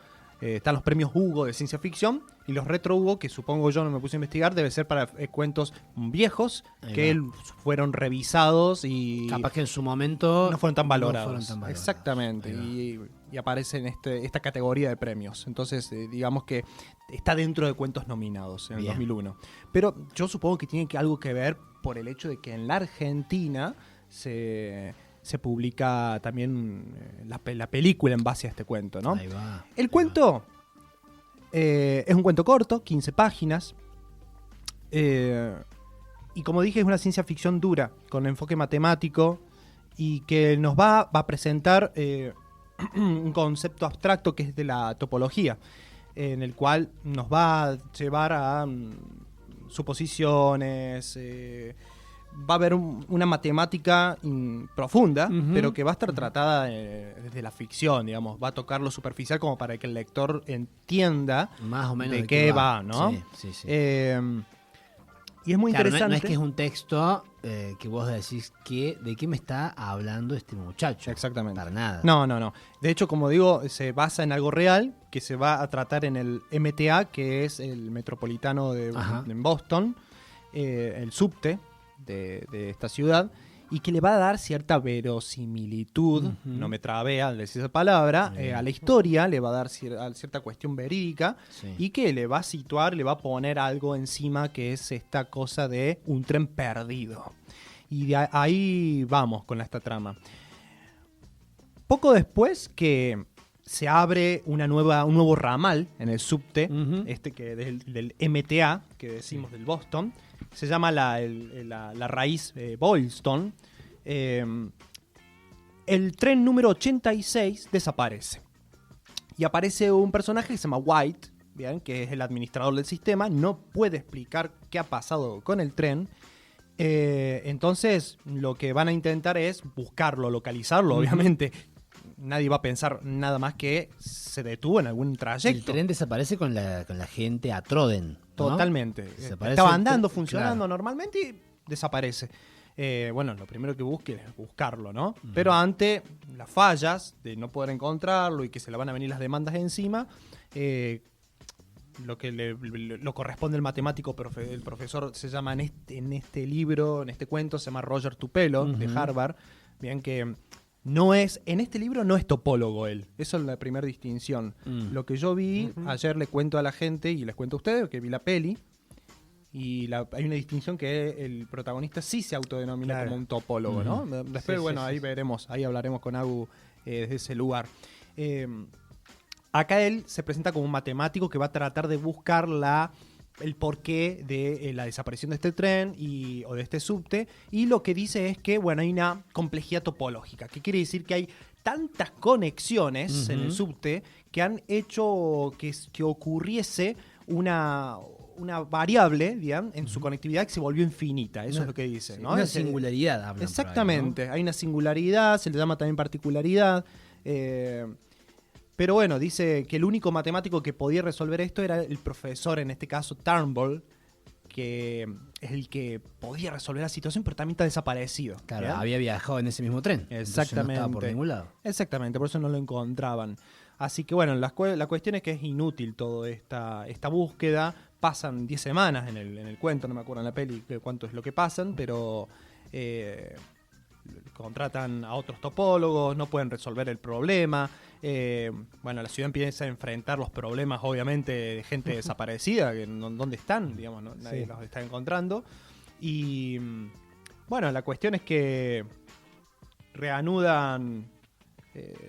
Están los premios Hugo de ciencia ficción y los Retro Hugo, que supongo yo no me puse a investigar, debe ser para cuentos viejos que fueron revisados y capaz que en su momento no fueron tan valorados. Exactamente. Y aparece en esta categoría de premios. Entonces, digamos que está dentro de cuentos nominados en el 2001. Pero yo supongo que tiene algo que ver por el hecho de que en la Argentina se publica también la película en base a este cuento, ¿no? Ahí va. El cuento es un cuento corto, 15 páginas. Y como dije, es una ciencia ficción dura, con enfoque matemático, y que nos va a presentar un concepto abstracto que es de la topología, en el cual nos va a llevar a suposiciones. Va a haber una matemática profunda, pero que va a estar tratada desde la ficción, digamos. Va a tocar lo superficial como para que el lector entienda más o menos de qué va, ¿no? Sí. Y es muy interesante. No es que es un texto que vos decís de qué me está hablando este muchacho. Exactamente. Para nada. No. De hecho, como digo, se basa en algo real que se va a tratar en el MTA, que es el metropolitano en Boston, el subte de esta ciudad, y que le va a dar cierta verosimilitud, no me trabé al decir esa palabra, a la historia, le va a dar cierta cuestión verídica y que le va a situar, le va a poner algo encima que es esta cosa de un tren perdido. Y de ahí vamos con esta trama. Poco después que se abre un nuevo ramal en el subte, que del MTA, que decimos del Boston, se llama la raíz Boylston. El tren número 86 desaparece. Y aparece un personaje que se llama White, ¿bien? Que es el administrador del sistema, no puede explicar qué ha pasado con el tren. Entonces lo que van a intentar es buscarlo, localizarlo, obviamente. Nadie va a pensar nada más que se detuvo en algún trayecto. El tren desaparece con la gente a Troden, ¿no? Totalmente. Estaba andando, funcionando normalmente y desaparece. Bueno, lo primero que busque es buscarlo, ¿no? Pero ante las fallas de no poder encontrarlo y que se le van a venir las demandas encima, lo que lo corresponde al matemático, el profesor se llama en este libro, en este cuento, se llama Roger Tupelo, de Harvard. Bien que... en este libro no es topólogo él. Esa es la primera distinción. Lo que yo vi, ayer le cuento a la gente y les cuento a ustedes, que vi la peli, y hay una distinción que el protagonista sí se autodenomina como un topólogo, ¿no? Después, ahí veremos, ahí hablaremos con Agu desde ese lugar. Acá él se presenta como un matemático que va a tratar de buscar el porqué de la desaparición de este tren o de este subte, y lo que dice es que hay una complejidad topológica, que quiere decir que hay tantas conexiones en el subte que han hecho que ocurriese una variable, digamos, en su conectividad que se volvió infinita. Eso es lo que dice, ¿no? Una singularidad, hablan. Exactamente, por ahí, ¿no? Hay una singularidad, se le llama también particularidad. Pero bueno, dice que el único matemático que podía resolver esto era el profesor, en este caso Turnbull, que es el que podía resolver la situación, pero también está desaparecido. Claro, ¿verdad? Había viajado en ese mismo tren. Exactamente. No estaba por ningún lado. Exactamente, por eso no lo encontraban. Así que bueno, la cuestión es que es inútil toda esta búsqueda. Pasan 10 semanas en el cuento, no me acuerdo en la peli cuánto es lo que pasan, pero... contratan a otros topólogos, no pueden resolver el problema. La ciudad empieza a enfrentar los problemas, obviamente, de gente desaparecida, que ¿dónde están? Digamos, ¿no? Nadie los está encontrando. Y la cuestión es que reanudan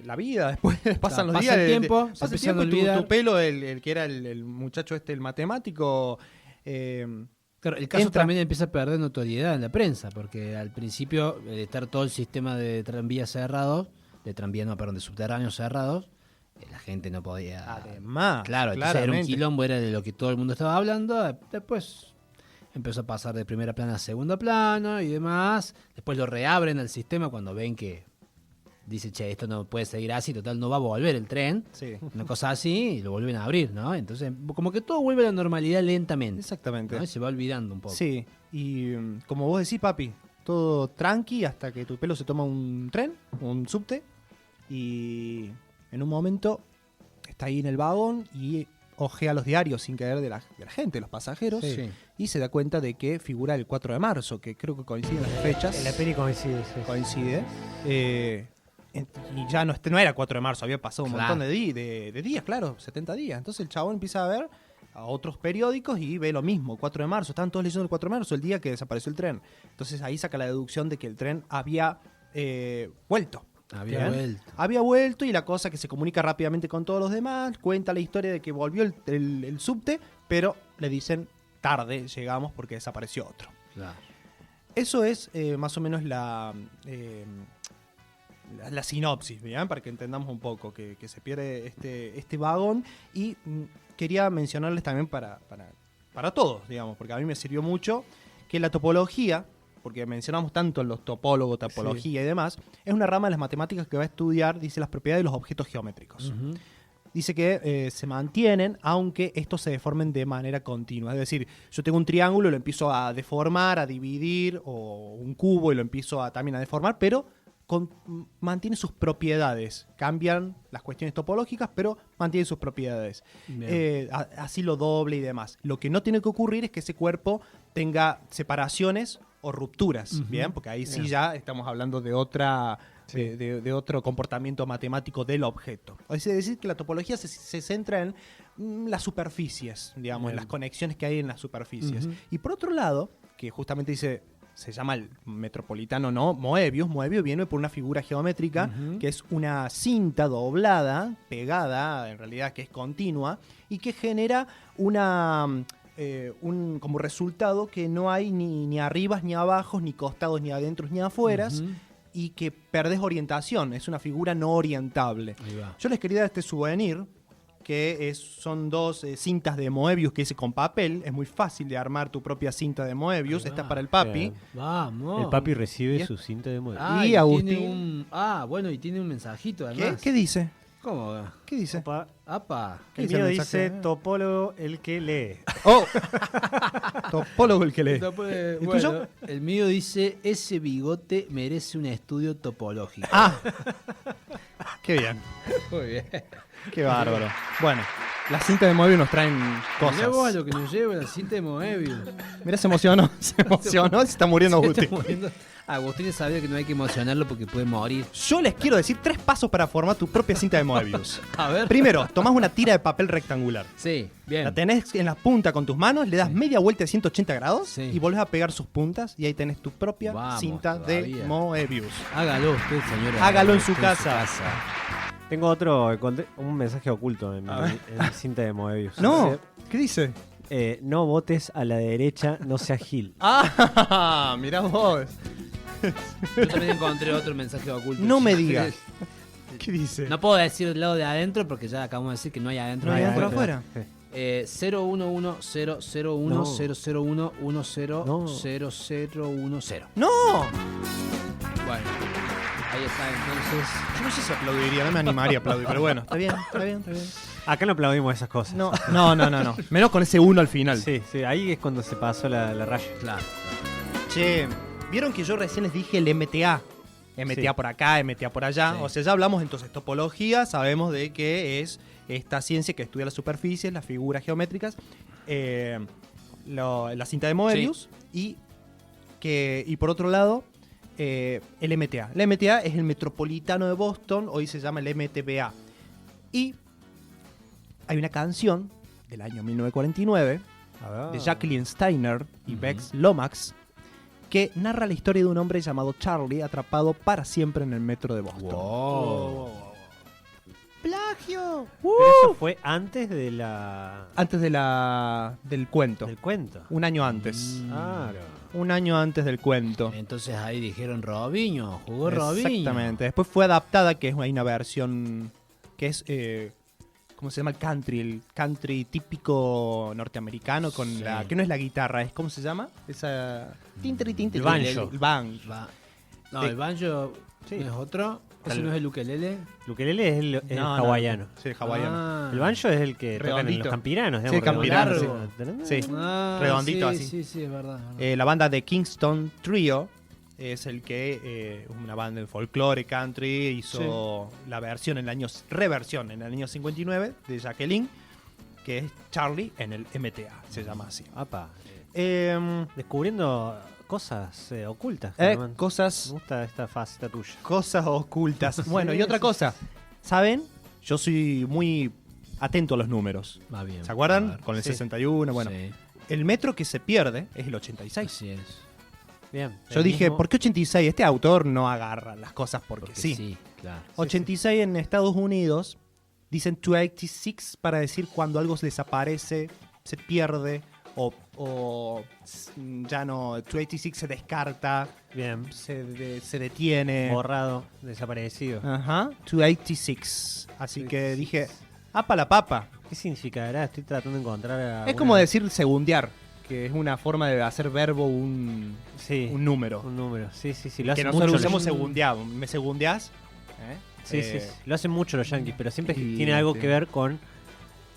la vida, después pasan los días. Pasa el tiempo, pasa el tiempo, tu pelo, el que era el muchacho el matemático... Claro, el caso también empieza a perder notoriedad en la prensa, porque al principio, de estar todo el sistema de tranvías cerrados, de subterráneos cerrados, la gente no podía... Además, claro, entonces era un quilombo, era de lo que todo el mundo estaba hablando. Después empezó a pasar de primera plana a segunda plana y demás. Después lo reabren al sistema cuando ven que dice, esto no puede seguir así, total no va a volver el tren, una cosa así, y lo vuelven a abrir, ¿no? Entonces, como que todo vuelve a la normalidad lentamente. Exactamente. ¿no? Se va olvidando un poco. Sí, y como vos decís, papi, todo tranqui hasta que tu pelo se toma un tren, un subte, y en un momento está ahí en el vagón y ojea los diarios sin caer de la gente, los pasajeros, y se da cuenta de que figura el 4 de marzo, que creo que coinciden las fechas. En la peli coincide. Coincide. Y ya no era 4 de marzo, había pasado un montón de días, claro, 70 días. Entonces el chabón empieza a ver a otros periódicos y ve lo mismo, 4 de marzo, estaban todos leyendo el 4 de marzo, el día que desapareció el tren. Entonces ahí saca la deducción de que el tren había vuelto. Había vuelto, y la cosa que se comunica rápidamente con todos los demás, cuenta la historia de que volvió el subte, pero le dicen tarde llegamos porque desapareció otro. Claro. Eso es más o menos la sinopsis, ¿bien? Para que entendamos un poco que se pierde este vagón. Y quería mencionarles también para todos, digamos, porque a mí me sirvió mucho que la topología, porque mencionamos tanto los topólogos, topología y demás, es una rama de las matemáticas que va a estudiar, dice, las propiedades de los objetos geométricos. Dice que se mantienen aunque estos se deformen de manera continua. Es decir, yo tengo un triángulo y lo empiezo a deformar, a dividir, o un cubo y lo empiezo también a deformar, pero mantiene sus propiedades. Cambian las cuestiones topológicas, pero mantiene sus propiedades. Así lo doble y demás. Lo que no tiene que ocurrir es que ese cuerpo tenga separaciones o rupturas, ¿bien? Porque ahí sí ya estamos hablando de otra... De otro comportamiento matemático del objeto. Es decir, que la topología se centra en las superficies, digamos, en las conexiones que hay en las superficies. Y por otro lado, que justamente se llama el metropolitano, ¿no? Moebius. Moebius viene por una figura geométrica que es una cinta doblada, pegada, en realidad que es continua, y que genera como resultado que no hay ni arribas ni abajos, ni costados ni adentros ni afueras, y que perdés orientación, es una figura no orientable. Yo les quería dar este souvenir, que son dos cintas de Moebius que hice con papel. Es muy fácil de armar tu propia cinta de Moebius. Esta es para el papi. Vamos. El papi recibe su cinta de Moebius. Y Agustín... bueno, y tiene un mensajito además. ¿Qué dice? ¿Cómo? ¿Qué dice? Apa. ¿Qué el dice mío el mensaje? dice topólogo el que lee. ¡Oh! Topólogo el que lee. ¿El tuyo? El mío dice, ese bigote merece un estudio topológico. ¡Qué bien! Muy bien. ¡Qué bárbaro! Bueno, las cintas de Moebius nos traen cosas. Mirá vos a lo que nos lleva la cinta de Moebius. Mirá, se emocionó. Se está muriendo Agustín. Agustín sabía que no hay que emocionarlo porque puede morir. Yo les quiero decir 3 pasos para formar tu propia cinta de Moebius. A ver. Primero, tomás una tira de papel rectangular. Sí, bien. La tenés en la punta con tus manos, le das media vuelta de 180 grados y volvés a pegar sus puntas y ahí tenés tu propia cinta de Moebius. Hágalo usted, señora. Hágalo en su casa. Tengo un mensaje oculto en mi cinta de Moebius. No, ¿qué dice? No votes a la derecha, no seas gil. Mirá vos. Yo también encontré otro mensaje oculto. No me digas. ¿Qué dice? No puedo decir el lado de adentro porque ya acabamos de decir que no hay adentro. ¿No hay adentro afuera? 011-001-001-0010-0010. ¡No! Bueno, ahí está entonces. Yo no sé si aplaudiría, no me animaría a aplaudir, pero bueno, está bien. Acá no aplaudimos esas cosas. No. Menos con ese 1 al final. Sí, ahí es cuando se pasó la raya. Claro. Che, ¿vieron que yo recién les dije el MTA? MTA por acá, MTA por allá. O sea, ya hablamos entonces topología, sabemos de que es esta ciencia que estudia las superficies, las figuras geométricas, la cinta de Moebius y por otro lado el MTA. El MTA es el Metropolitano de Boston, hoy se llama el MTBA. Y hay una canción del año 1949 de Jacqueline Steiner y Bex Lomax que narra la historia de un hombre llamado Charlie atrapado para siempre en el metro de Boston. Wow. ¡Plagio! Pero eso fue antes de la... Antes del cuento. Del cuento. Un año antes. Claro. Un año antes del cuento. Entonces ahí dijeron Robinho, jugó Robinho. Exactamente. Después fue adaptada, que hay una versión que es... ¿cómo se llama? El country típico norteamericano con la... que no es la guitarra, es ¿cómo se llama? Esa... El banjo. El banjo. No, el banjo es otro. ¿Ese no es el ukelele? El ukelele es el hawaiano. Sí, el hawaiano. El banjo es el que tocan en los campiranos. Sí, campiranos. Sí, redondito sí, así. Sí, es verdad. La banda de Kingston Trio es el que una banda de folclore country hizo la versión reversión en el año 59 de Jacqueline, que es Charlie en el MTA, se llama así. Descubriendo cosas ocultas. Cosas. Me gusta esta faceta tuya. Cosas ocultas. Bueno, y otra cosa. ¿Saben? Yo soy muy atento a los números. Va bien. ¿Se acuerdan? Con el 61. Bueno, el metro que se pierde es el 86. Así es. Bien. Yo dije, ¿por qué 86? Este autor no agarra las cosas porque sí. Sí, claro. 86 en Estados Unidos dicen 286 para decir cuando algo se desaparece, se pierde o ya no, 286 se descarta, bien, se detiene, borrado, desaparecido. Ajá, 286. Así que dije, ¡apa la papa! ¿Qué significará? Estoy tratando de encontrar. Es como decir segundear, que es una forma de hacer verbo un número. Un número, sí. Que nosotros usamos segundear. ¿Me segundeás? Sí. Lo hacen mucho los yankees, pero siempre tiene algo que ver con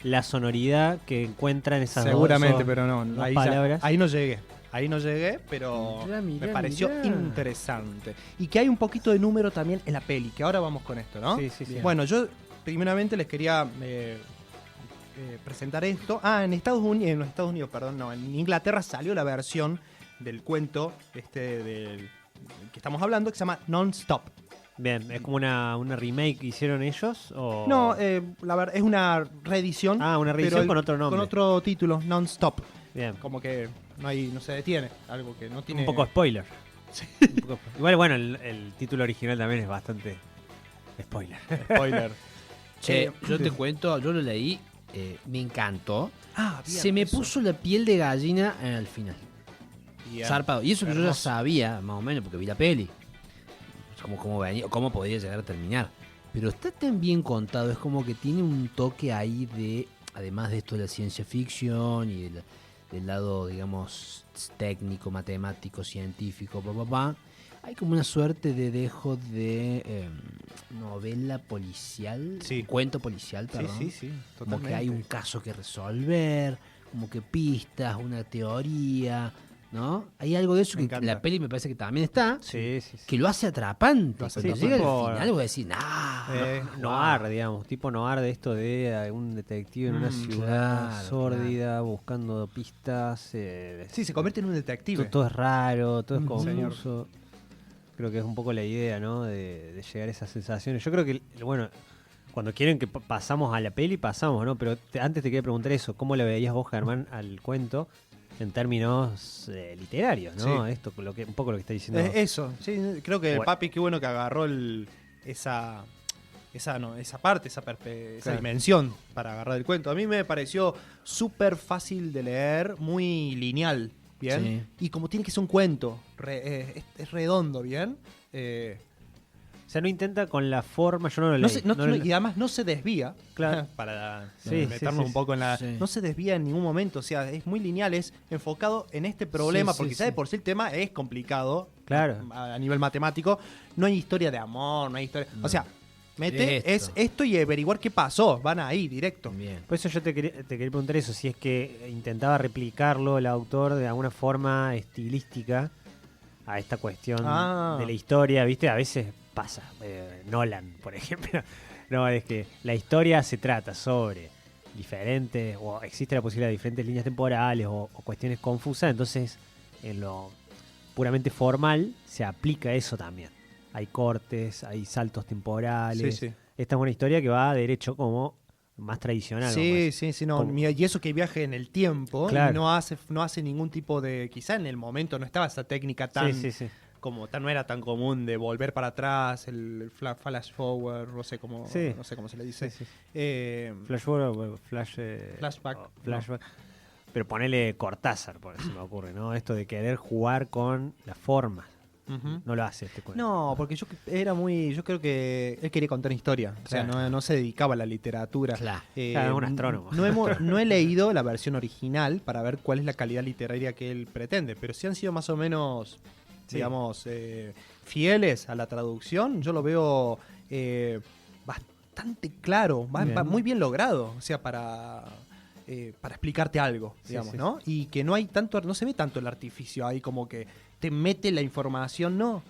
la sonoridad que encuentran esas seguramente, pero no. Ahí palabras. Ahí no llegué, pero me pareció interesante. Y que hay un poquito de número también en la peli, que ahora vamos con esto, ¿no? Sí. Bueno, yo primeramente les quería presentar esto. En Estados Unidos, en Inglaterra salió la versión del cuento del que estamos hablando, que se llama Non-Stop. Bien, ¿es como una remake que hicieron ellos? ¿O? No, la verdad, es una reedición. Ah, una reedición con otro nombre. Con otro título, Non-Stop. Bien. Como que no se detiene. Algo que no tiene... Un poco spoiler. Sí. Igual, bueno, el título original también es bastante spoiler. Spoiler. Che, yo te cuento, yo lo leí, me encantó. Bien, se me puso la piel de gallina al final. Bien. Zarpado. Y eso que yo ya Hermoso. sabía, más o menos, porque vi la peli. Cómo podría llegar a terminar. Pero está tan bien contado, es como que tiene un toque ahí de, además de esto de la ciencia ficción y del lado, digamos, técnico, matemático, científico, hay como una suerte de dejo de novela policial, Sí. Cuento policial, perdón. Sí, Como que hay un caso que resolver, como que pistas, una teoría, ¿no? Hay algo de eso Me que encanta. en la peli me parece que también está, Sí. que lo hace atrapante. Lo hace Cuando atrapante. llega Tipo- al final voy a decir, nah. Noir, digamos, tipo noir de esto de un detective en una ciudad claro, sórdida buscando pistas. Sí, se convierte en un detective. todo es raro, todo es Señor. confuso. Creo que es un poco la idea, ¿no? De llegar a esas sensaciones. Yo creo que, bueno, cuando quieren que pasamos a la peli, pasamos, ¿no? Pero antes te quería preguntar eso, ¿cómo le veías vos, Germán, al cuento en términos literarios, ¿no? Sí. Esto, un poco lo que está diciendo. Eso, sí, creo que el Bueno. papi, qué bueno que agarró esa parte, esa Claro. dimensión para agarrar el cuento. A mí me pareció súper fácil de leer, muy lineal, ¿bien? Y como tiene que ser un cuento, es redondo, ¿bien? O sea, no intenta con la forma, yo no lo leí. Y además no se desvía, Claro. para Sí, meternos sí, un poco en la... sí. No se desvía en ningún momento, o sea, es muy lineal, es enfocado en este problema, Sí, porque sí, ya de sí. por sí el tema es complicado. Claro. A nivel matemático, no hay historia de amor, no hay historia... O sea, mete, es Esto. esto y averiguar qué pasó, van ahí, directo. Bien. Por eso yo te quería preguntar eso, si es que intentaba replicarlo el autor de alguna forma estilística a esta cuestión de la historia, ¿viste? A veces pasa. Nolan, por ejemplo. No, es que la historia se trata sobre diferentes, o existe la posibilidad de diferentes líneas temporales o cuestiones confusas, entonces en lo puramente formal se aplica eso también. Hay cortes, hay saltos temporales. Sí, sí. Esta es una historia que va derecho como más tradicional. Sí, no. Como- Mira, y eso que viaje en el tiempo, Claro. no hace ningún tipo de... Quizá en el momento no estaba esa técnica tan... Sí. No era tan común de volver para atrás, el flash forward, no sé cómo se le dice. Sí. Flashback. Flashback. Pero ponele Cortázar, por eso me ocurre, ¿no? Esto de querer jugar con las formas. Ujú. No lo hace este cuento. No, porque yo creo que él quería contar historia, o sea, Claro. no se dedicaba a la literatura. Claro. Claro, es un astrónomo. No he leído la versión original para ver cuál es la calidad literaria que él pretende, pero si han sido más o menos, Sí. digamos, fieles a la traducción, yo lo veo bastante claro, Bien. muy bien logrado, o sea, para explicarte algo, Sí, digamos, sí. ¿no? Y que no se ve tanto el artificio ahí como que te mete la información, no.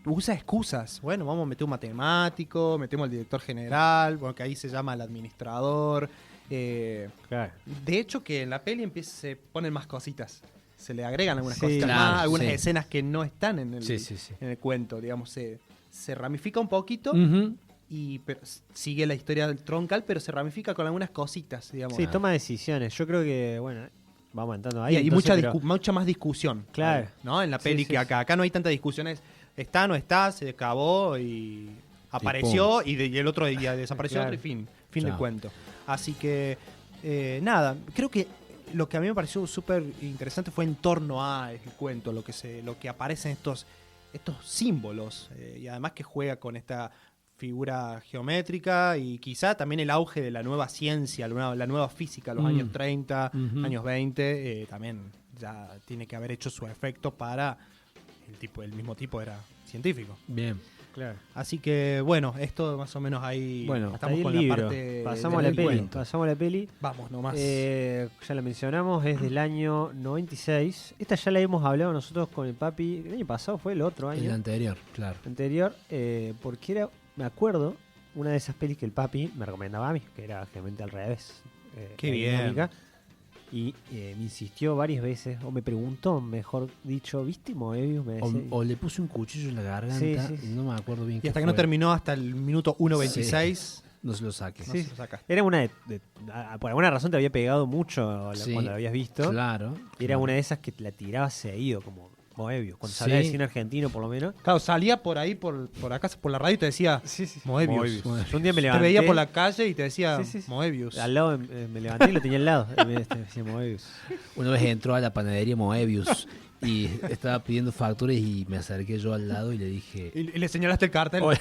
Usa excusas. Bueno, vamos a meter un matemático, metemos al director general, bueno, que ahí se llama el administrador. Claro. De hecho, que en la peli se ponen más cositas. Se le agregan algunas Sí, cositas claro, más, algunas sí. escenas que no están en el, Sí. en el cuento, digamos. Se ramifica un poquito, pero sigue la historia del troncal, pero se ramifica con algunas cositas, digamos. Sí, toma decisiones. Yo creo que, bueno, vamos entrando ahí. Y hay entonces, mucha más discusión. Claro. ¿No? En la Sí, peli sí, que acá. Acá no hay tantas discusiones. Está, no está, se acabó y apareció y el otro día desapareció Claro. y fin del Chao. cuento. Así que, nada, creo que lo que a mí me pareció súper interesante fue en torno a el cuento, lo que aparecen estos símbolos y además que juega con esta figura geométrica y quizá también el auge de la nueva ciencia, la nueva física, los años 30, años 20, también ya tiene que haber hecho su efecto para el mismo tipo era científico. Bien. Claro. Así que bueno, esto más o menos ahí Bueno, Hasta ahí estamos el con la libro. parte Pasamos a la del peli. cuento. Pasamos a la peli. Vamos nomás. Ya la mencionamos, es del año 96. Esta ya la hemos hablado nosotros con el papi. El año pasado fue el otro año. El anterior, claro. Anterior, porque era, me acuerdo, una de esas pelis que el papi me recomendaba a mí, que era generalmente al revés. Qué la bien. dinámica. Y me insistió varias veces, o me preguntó, mejor dicho, ¿viste Moebius? O le puse un cuchillo en la garganta, Sí. no me acuerdo bien. Y hasta que no terminó, hasta el minuto 1.26, no se lo saque. Sí. se lo saca. Era una por alguna razón te había pegado mucho cuando la habías visto. Claro. Y era una de esas que la tiraba seguido, como Moebius. Cuando salía de cine argentino, por lo menos. Claro, salía por ahí, por acá, por la radio y te decía Moebius. Yo un día me Te levanté. veía por la calle y te decía Sí. Moebius. Al lado, me levanté y lo tenía al lado. Y me decía Moebius. Una vez entró a la panadería Moebius y estaba pidiendo facturas y me acerqué yo al lado y le dije... Y le señalaste el cartel. Oye.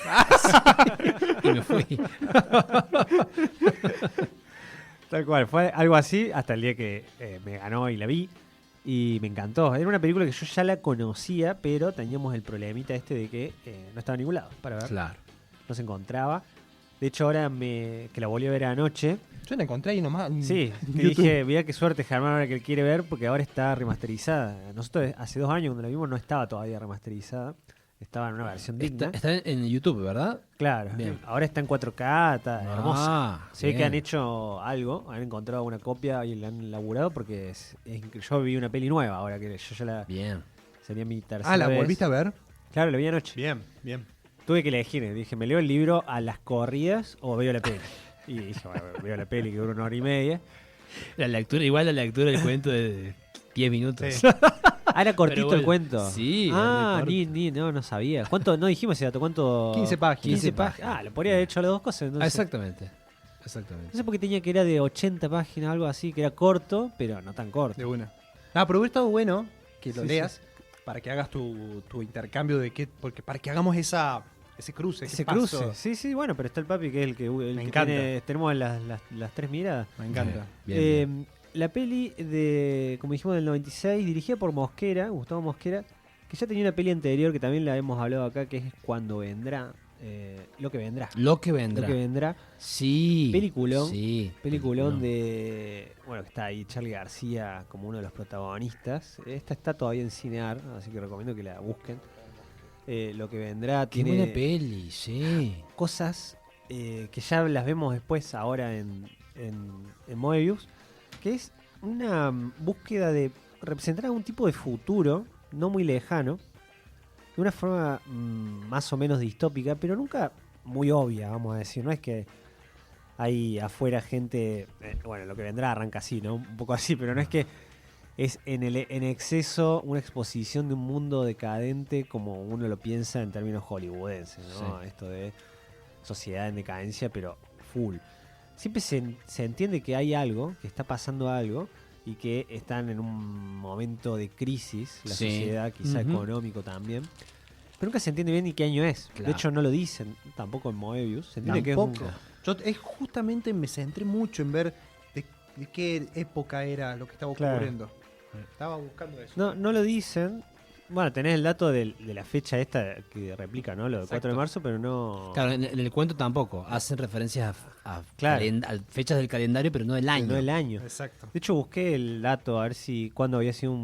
Y me fui. Tal cual, fue algo así hasta el día que me ganó y la vi. Y me encantó. Era una película que yo ya la conocía, pero teníamos el problemita de que no estaba en ningún lado para ver. Claro. No se encontraba. De hecho, ahora que la volví a ver anoche. Yo la encontré ahí nomás. Sí, que dije, mira qué suerte Germán ahora que él quiere ver, porque ahora está remasterizada. Nosotros hace 2 años cuando la vimos no estaba todavía remasterizada. Estaba en una versión digna. Está en YouTube, ¿verdad? Claro. Bien. Ahora está en 4K, está hermosa. Se ve que bien. han hecho algo, han encontrado una copia y la han laburado porque yo vi una peli nueva ahora que yo ya la... Bien. Sería mi tercera ¿la vez. volviste a ver? Claro, la vi anoche. Bien. Tuve que elegir, dije, ¿me leo el libro a las corridas o veo la peli? Y dije, bueno, veo la peli que dura 1 hora y media. La lectura del cuento de 10 minutos. Sí. Era cortito Bueno, el cuento. sí, Ah, es re no sabía. ¿Cuánto? No dijimos ese dato. ¿Cuánto? 15 páginas. 15 páginas. Lo podría haber hecho las dos cosas. Entonces. Exactamente. No sé por qué tenía que era de 80 páginas, algo así, que era corto, pero no tan corto. De una. Pero hubiera estado bueno que lo Sí, leas para que hagas tu intercambio porque para que hagamos ese cruce. Ese cruce. Sí, bueno, pero está el papi que es el que encanta. tenemos las 3 miradas. Me encanta. Bien. La peli como dijimos, del 96, dirigida por Mosquera, Gustavo Mosquera, que ya tenía una peli anterior que también la hemos hablado acá, que es Cuando Vendrá. Lo que vendrá. Lo que vendrá. Sí. Peliculón. Sí. Peliculón de... Bueno, que está ahí Charly García como uno de los protagonistas. Esta está todavía en Cinear, así que recomiendo que la busquen. Lo que vendrá Qué tiene buena peli, sí. cosas que ya las vemos después ahora en Moebius, que es una búsqueda de representar algún tipo de futuro no muy lejano, de una forma más o menos distópica, pero nunca muy obvia, vamos a decir. No es que hay afuera gente... bueno, lo que vendrá arranca así, ¿no? Un poco así, pero no es que es en exceso una exposición de un mundo decadente como uno lo piensa en términos hollywoodenses, ¿no? Sí. Esto de sociedad en decadencia, pero full. Siempre se entiende que hay algo, que está pasando algo, y que están en un momento de crisis, la sociedad, quizá económico también. Pero nunca se entiende bien ni qué año es. Claro. De hecho, no lo dicen tampoco en Moebius. Se entiende que es Yo justamente me centré mucho en ver de qué época era lo que estaba ocurriendo. Estaba buscando eso. No lo dicen. Bueno, tenés el dato de la fecha esta que replica, ¿no? Lo del 4 de marzo, pero no... Claro, en el cuento tampoco. Hacen referencias a Claro. a fechas del calendario, pero no del año. No el año. Exacto. De hecho, busqué el dato a ver cuándo había sido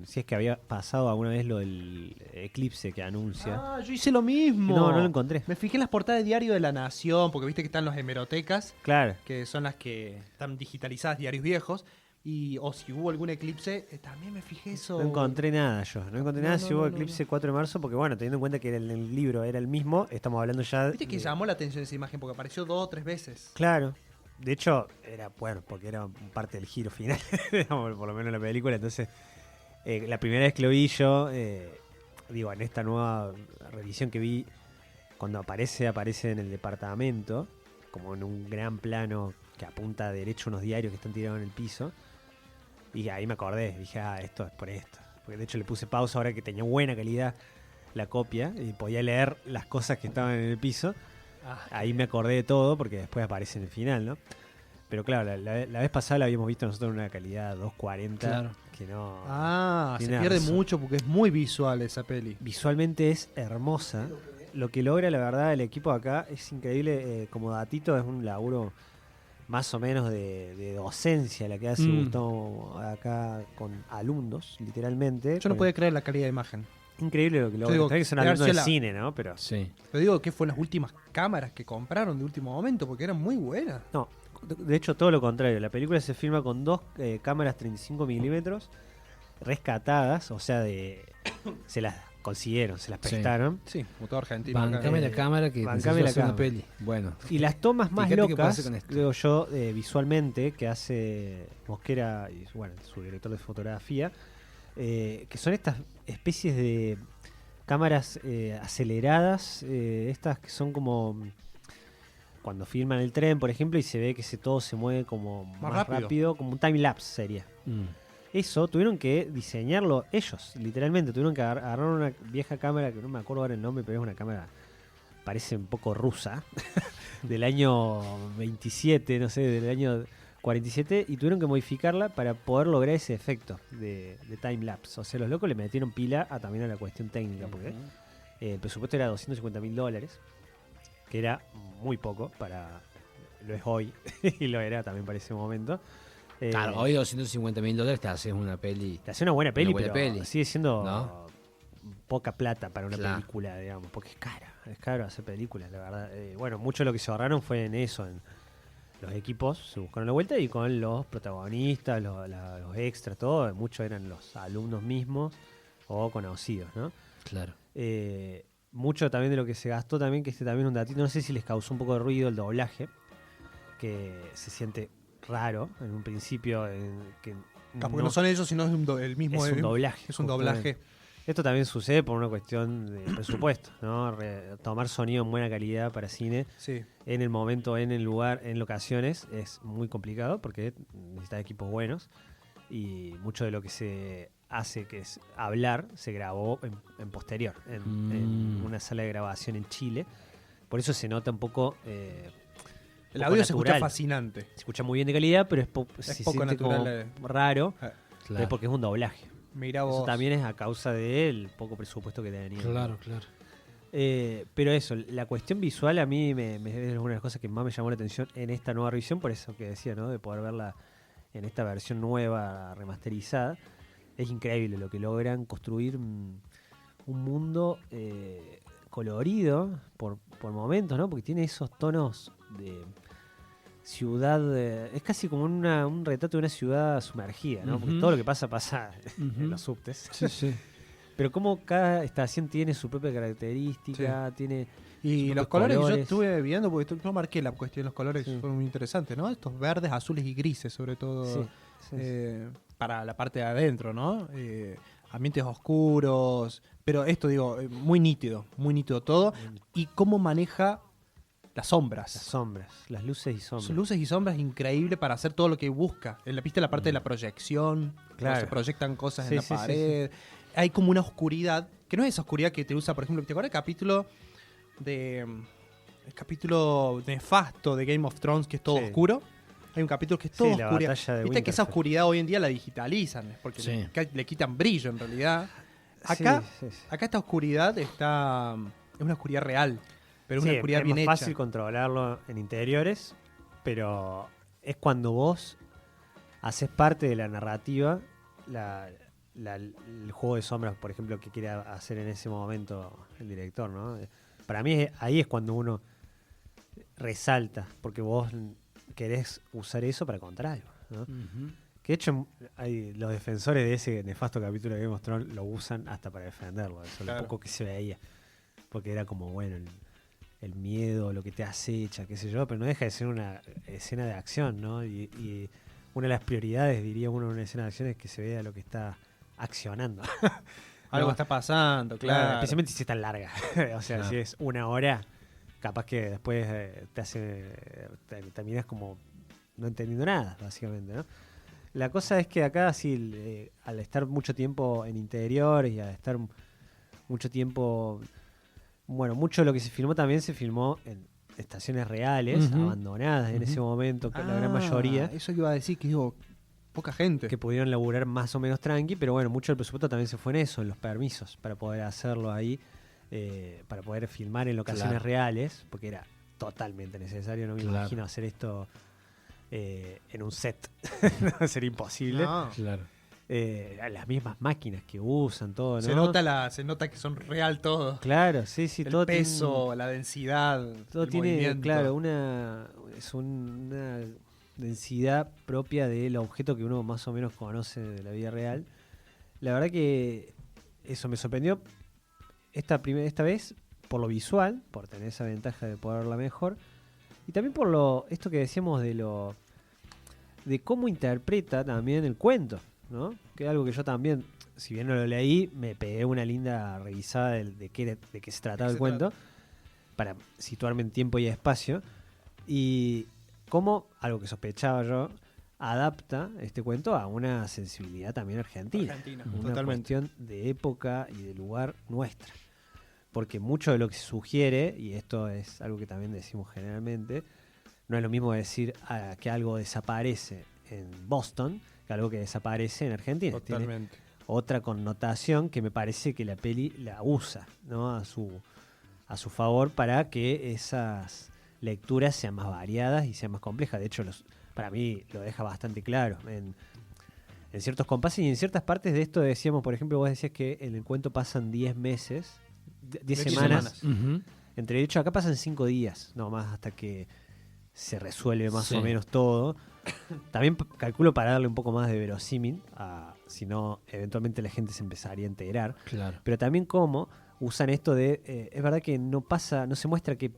si es que había pasado alguna vez lo del eclipse que anuncia. Yo hice lo mismo. No lo encontré. Me fijé en las portadas de Diario de la Nación, porque viste que están las hemerotecas, Claro. que son las que están digitalizadas, diarios viejos. O si hubo algún eclipse, también me fijé eso. No encontré nada yo. No encontré nada si hubo eclipse 4 de marzo, porque bueno, teniendo en cuenta que el libro era el mismo, estamos hablando ya... Viste que llamó la atención esa imagen, porque apareció 2 o 3 veces. Claro. De hecho, era bueno, porque era parte del giro final, digamos, por lo menos en la película. Entonces, la primera vez que lo vi yo, en esta nueva revisión que vi, cuando aparece en el departamento, como en un gran plano que apunta derecho a unos diarios que están tirados en el piso. Y ahí me acordé, dije, esto es por esto. Porque de hecho le puse pausa ahora que tenía buena calidad la copia y podía leer las cosas que estaban en el piso. Ahí me acordé de todo porque después aparece en el final, ¿no? Pero claro, la vez pasada la habíamos visto nosotros en una calidad 240. Claro. Que no... Se pierde mucho porque es muy visual esa peli. Visualmente es hermosa. Lo que logra, la verdad, el equipo acá es increíble. Como datito, es un laburo más o menos de docencia la que hace Gustavo acá con alumnos, literalmente. Yo no podía creer la calidad de imagen. Increíble lo que logra. Está que son alumnos de cine, ¿no? Pero sí. Pero digo que fue las últimas cámaras que compraron de último momento, porque eran muy buenas. No, de hecho, todo lo contrario. La película se filma con 2 cámaras 35 milímetros rescatadas, o sea, se las consiguieron, se las prestaron. Sí, como todo argentino. Bancame la cámara que bancame la cámara. Una peli. Bueno. Y las tomas más locas, con creo yo, visualmente, que hace Mosquera, y bueno, su director de fotografía, que son estas especies de cámaras aceleradas, estas que son como cuando filman el tren, por ejemplo, y se ve que todo se mueve como más rápido, como un time lapse sería. Eso tuvieron que diseñarlo ellos, literalmente. Tuvieron que agarrar una vieja cámara, que no me acuerdo ahora el nombre, pero es una cámara, parece un poco rusa, del año 27, no sé, del año 47, y tuvieron que modificarla para poder lograr ese efecto de time lapse. O sea, los locos le metieron pila también a la cuestión técnica, porque el presupuesto era $250.000, que era muy poco para... Lo es hoy, y lo era también para ese momento. Claro, hoy $250.000 te haces una peli. Te hace una buena peli, pero sigue siendo poca plata para una claro. película, digamos, porque es caro hacer películas, la verdad. Bueno, mucho de lo que se ahorraron fue en eso, en los equipos, se buscaron la vuelta, y con los protagonistas, los extras, todo, muchos eran los alumnos mismos o conocidos, ¿no? Claro. Mucho también de lo que se gastó también, que también un datito, no sé si les causó un poco de ruido el doblaje, que se siente raro en un principio, porque no son ellos, sino es el mismo. Es un doblaje. Es un doblaje. Esto también sucede por una cuestión de presupuesto, ¿no? Tomar sonido en buena calidad para cine, sí, en el momento, en el lugar, en locaciones, es muy complicado porque necesitas equipos buenos, y mucho de lo que se hace, que es hablar, se grabó en posterior, en una sala de grabación en Chile. Por eso se nota un poco... el audio se escucha fascinante. Se escucha muy bien de calidad, pero es poco natural. Raro, claro. porque es un doblaje. Mirá vos. Eso también es a causa del poco presupuesto que tenía. Claro, claro. Pero eso, la cuestión visual a mí es una de las cosas que más me llamó la atención en esta nueva revisión, por eso que decía, ¿no? De poder verla en esta versión nueva, remasterizada. Es increíble lo que logran construir un mundo colorido por momentos, ¿no? Porque tiene esos tonos de ciudad, es casi como un retrato de una ciudad sumergida, ¿no? Porque todo lo que pasa en los subtes. Sí, sí. Pero como cada estación tiene su propia característica, sí. tiene... Y los colores que yo estuve viendo, porque yo marqué la cuestión de los colores, fueron muy interesantes, ¿no? Estos verdes, azules y grises, sobre todo, para la parte de adentro, ¿no? Ambientes oscuros, pero esto, digo, muy nítido todo. Y cómo maneja las sombras. Las luces y sombras. Son luces y sombras increíbles para hacer todo lo que busca. En la pista, la parte de la proyección, claro. Se proyectan cosas en la pared. Sí. Hay como una oscuridad, que no es esa oscuridad que te usa, por ejemplo, ¿te acuerdas el capítulo nefasto de Game of Thrones, que es todo oscuro? Hay un capítulo que es todo oscuro. Viste que esa oscuridad hoy en día la digitalizan, porque le quitan brillo en realidad. Acá esta oscuridad es una oscuridad real, pero es una oscuridad bien hecha. Es fácil controlarlo en interiores, pero es cuando vos haces parte de la narrativa, el juego de sombras, por ejemplo, que quiere hacer en ese momento el director, ¿no? Para mí ahí es cuando uno resalta, porque vos querés usar eso para contar algo, ¿no? Que de hecho los defensores de ese nefasto capítulo de Game of Thrones lo usan hasta para defenderlo, eso, lo poco que se veía, porque era como, bueno, el miedo, lo que te acecha, qué sé yo, pero no deja de ser una escena de acción, ¿no? Y una de las prioridades, diría uno, en una escena de acción es que se vea lo que está accionando. Algo está pasando, claro. Especialmente si es tan larga. O sea, si es 1 hora, capaz que después terminas como no entendiendo nada, básicamente, ¿no? La cosa es que acá, sí, al estar mucho tiempo en interiores y al estar mucho tiempo... Bueno, mucho de lo que se filmó también se filmó en estaciones reales, abandonadas en ese momento, la gran mayoría. Eso que iba a decir, que digo, poca gente. Que pudieron laburar más o menos tranqui, pero bueno, mucho del presupuesto también se fue en eso, en los permisos, para poder hacerlo ahí, para poder filmar en locaciones reales, porque era totalmente necesario, no me imagino hacer esto en un set, no sería imposible. No. Claro. Las mismas máquinas que usan, todo, ¿no? Se nota que son real todo. Claro, sí, el todo peso, la densidad, todo el tiene, movimiento. claro, densidad propia del objeto que uno más o menos conoce de la vida real. La verdad que eso me sorprendió esta vez por lo visual, por tener esa ventaja de poder verla mejor, y también por esto que decíamos de cómo interpreta también el cuento, ¿no? Que es algo que yo también, si bien no lo leí, me pegué una linda revisada de qué se trataba el cuento, para situarme en tiempo y espacio, y cómo, algo que sospechaba yo, adapta este cuento a una sensibilidad también argentina. Una Totalmente. cuestión de época y de lugar nuestra. Porque mucho de lo que se sugiere, y esto es algo que también decimos generalmente, no es lo mismo decir que algo desaparece en Boston que algo que desaparece en Argentina. Totalmente. Tiene otra connotación que me parece que la peli la usa, ¿no? a su favor para que esas lecturas sean más variadas y sean más complejas. De hecho, para mí lo deja bastante claro en ciertos compases y en ciertas partes de esto. Decíamos, por ejemplo, vos decías que en el cuento pasan 10 meses, 10 semanas. Entre de hecho acá pasan 5 días nomás hasta que se resuelve más o menos todo. También calculo para darle un poco más de verosímil, si no eventualmente la gente se empezaría a integrar. Claro. Pero también cómo usan esto de es verdad que no se muestra que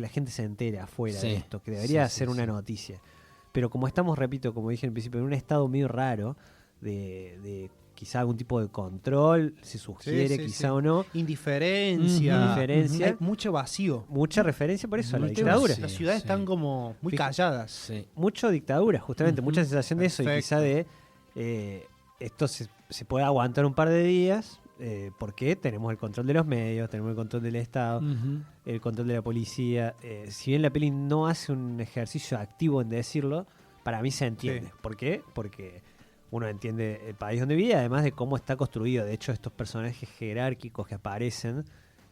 la gente se entere afuera de esto, que debería ser una noticia. Pero como estamos, repito, como dije en principio, en un estado medio raro de quizá algún tipo de control, se sugiere, quizá o no. Indiferencia. Hay mucho vacío. Mucha referencia por eso a la dictadura. Las ciudades están como muy calladas. Sí. Mucho dictadura, justamente, mucha sensación de eso. Y quizá de esto se puede aguantar un par de días, porque tenemos el control de los medios, tenemos el control del Estado, el control de la policía. Si bien la peli no hace un ejercicio activo en decirlo, para mí se entiende. Sí. ¿Por qué? Porque uno entiende el país donde vive, además de cómo está construido. De hecho, estos personajes jerárquicos que aparecen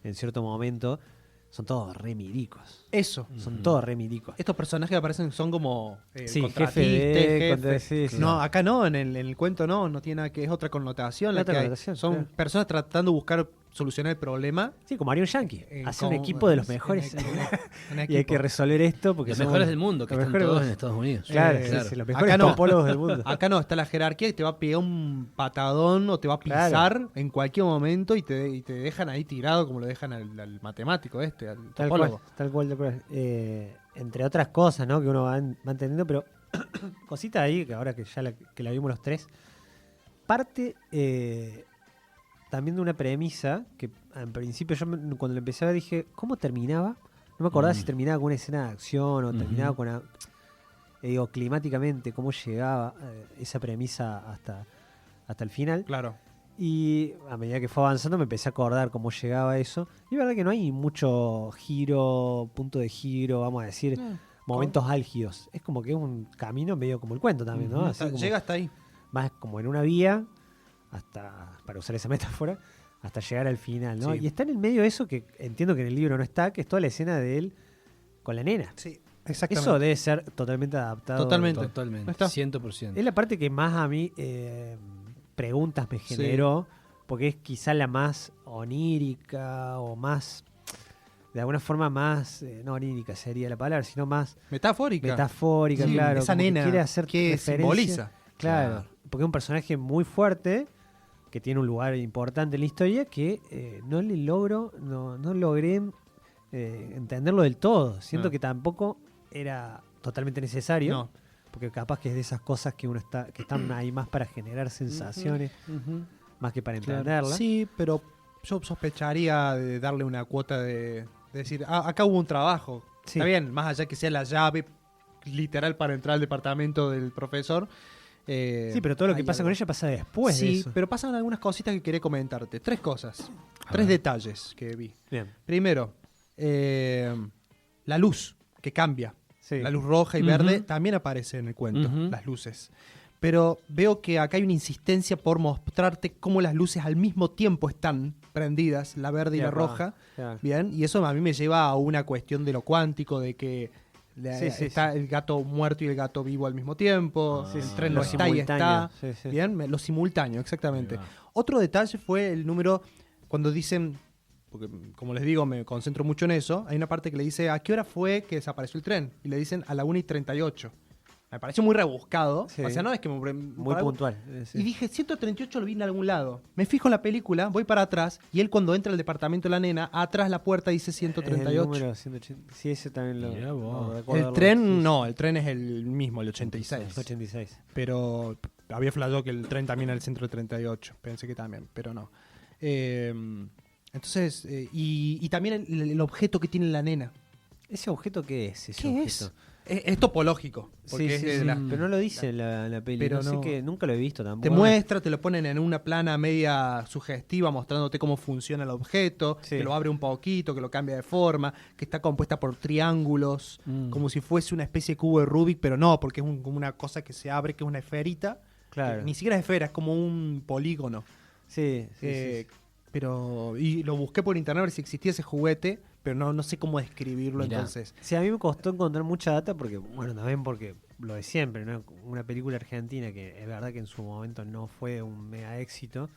en cierto momento son todos re milicos. Eso. Son todos re milicos. Estos personajes que aparecen son como jefe. No, acá no, en el cuento no tiene nada que, es otra connotación. La Otra que hay. connotación, Son claro. personas tratando de buscar solucionar el problema. Sí, como haría un yankee. Hace un Con- equipo de los mejores. en Y hay equipo. que resolver esto porque Los somos mejores del mundo, que los están mejores todos del- en Estados Unidos. Claro, Claro. sí, los mejores Acá no. topólogos del mundo. Acá no, está la jerarquía y te va a pegar un patadón o te va a pisar Claro. en cualquier momento y te dejan ahí tirado como lo dejan al matemático al Tal topólogo. cual, tal cual. Entre otras cosas, ¿no? Que uno va entendiendo, pero cosita ahí, que ahora que ya que la vimos los tres, parte también de una premisa que en principio yo cuando la empecé a ver dije, ¿cómo terminaba? No me acordaba si terminaba con una escena de acción o terminaba con una... digo, climáticamente, cómo llegaba esa premisa hasta el final. Claro. Y a medida que fue avanzando me empecé a acordar cómo llegaba eso. Y es verdad que no hay mucho punto de giro, vamos a decir, momentos álgidos. Es como que es un camino medio como el cuento también, ¿no? Así como Llega hasta ahí. más como en una vía, para usar esa metáfora, hasta llegar al final, ¿no? Sí. Y está en el medio eso que entiendo que en el libro no está, que es toda la escena de él con la nena. Sí, exactamente. Eso debe ser totalmente adaptado. Totalmente. Totalmente. No está. 100%. Es la parte que más a mí preguntas me generó, porque es quizá la más onírica o más, de alguna forma más, no onírica sería la palabra, sino más Metafórica. metafórica, claro. Esa como que nena quiere hacer que referencia. simboliza. Claro, porque es un personaje muy fuerte, que tiene un lugar importante en la historia, que no logré entenderlo del todo. Siento No. que tampoco era totalmente necesario. No. Porque capaz que es de esas cosas que que están ahí más para generar sensaciones, más que para entenderlas. Sí, pero yo sospecharía de darle una cuota de decir, acá hubo un trabajo. Sí. Está bien, más allá que sea la llave literal para entrar al departamento del profesor. Sí, pero todo lo que hay pasa algo. con ella pasa después de Sí, eso. pero pasan algunas cositas que quería comentarte. 3 cosas. 3 detalles que vi. Bien. Primero, la luz que cambia. Sí. La luz roja y verde también aparece en el cuento, las luces. Pero veo que acá hay una insistencia por mostrarte cómo las luces al mismo tiempo están prendidas, la verde y la roja. Claro. Bien, y eso a mí me lleva a una cuestión de lo cuántico, de que Sí, está el gato muerto y el gato vivo al mismo tiempo, el tren no Lo está y está. simultáneo, sí. Bien, lo simultáneo, exactamente. Otro detalle fue el número, cuando dicen, porque como les digo, me concentro mucho en eso, hay una parte que le dice, ¿a qué hora fue que desapareció el tren? Y le dicen a la 1:38. Me pareció muy rebuscado. Sí. O sea, no es que muy puntual. Y dije, 138 lo vi en algún lado. Me fijo en la película, voy para atrás, y él cuando entra al departamento de la nena, atrás la puerta dice 138. El número 180. Sí, ese también lo recuerdo. El tren, no, el tren es el mismo, el 86. 86. Pero había flasheado que el tren también era el centro del 38. Pensé que también, pero no. Entonces, y también el objeto que tiene la nena. ¿Ese objeto qué es? ¿Qué objeto? Es topológico. Porque sí, pero no lo dice en la peli. Pero no sé que nunca lo he visto tampoco. Te muestra, te lo ponen en una plana media sugestiva, mostrándote cómo funciona el objeto, que lo abre un poquito, que lo cambia de forma, que está compuesta por triángulos, como si fuese una especie de cubo de Rubik, pero no, porque es como una cosa que se abre, que es una esferita. Claro. Ni siquiera es esfera, es como un polígono. Sí. Pero y lo busqué por internet a ver si existía ese juguete, pero no sé cómo describirlo. Mirá. Entonces. Sí, a mí me costó encontrar mucha data porque, bueno, también porque lo de siempre, ¿no? Una película argentina que es verdad que en su momento no fue un mega éxito.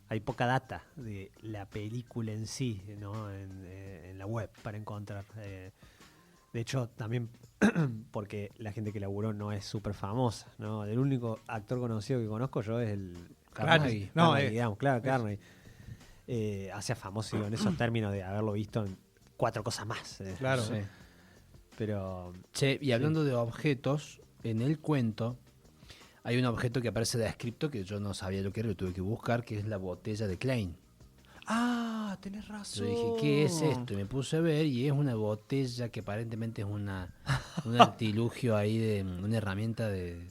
Hay poca data de la película en sí, ¿no? En la web para encontrar. De hecho, también porque la gente que laburó no es súper famosa, ¿no? El único actor conocido que conozco yo es el Carnegie. Carnegie. Hace famoso digo, en esos términos de haberlo visto en 4 cosas más. Claro. Sí. Pero. Che, y hablando de objetos, en el cuento hay un objeto que aparece descripto que yo no sabía lo que era, lo tuve que buscar, que es la botella de Klein. Ah, tenés razón. Yo dije, ¿qué es esto? Y me puse a ver y es una botella que aparentemente es un artilugio ahí, de una herramienta de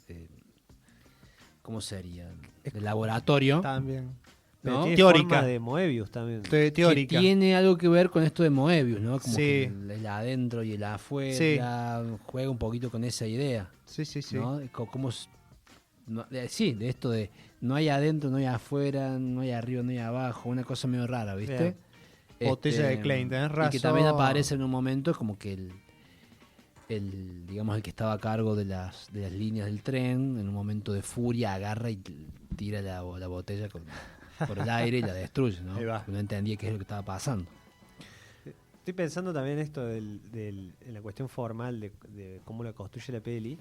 ¿cómo sería? De laboratorio. También. ¿No? Tiene Teórica. forma de Moebius también. Teórica. Que tiene algo que ver con esto de Moebius, ¿no? Como Sí. que el adentro y el afuera juega un poquito con esa idea. Sí. ¿No? De esto de no hay adentro, no hay afuera, no hay arriba, no hay abajo, una cosa medio rara, ¿viste? Botella de Klein, tenés razón. Y que también aparece en un momento como que el digamos el que estaba a cargo de las líneas del tren, en un momento de furia agarra y tira la botella por el aire y la destruye, ¿no? Ahí va. No entendía qué es lo que estaba pasando. Estoy pensando también esto en la cuestión formal de cómo la construye la peli,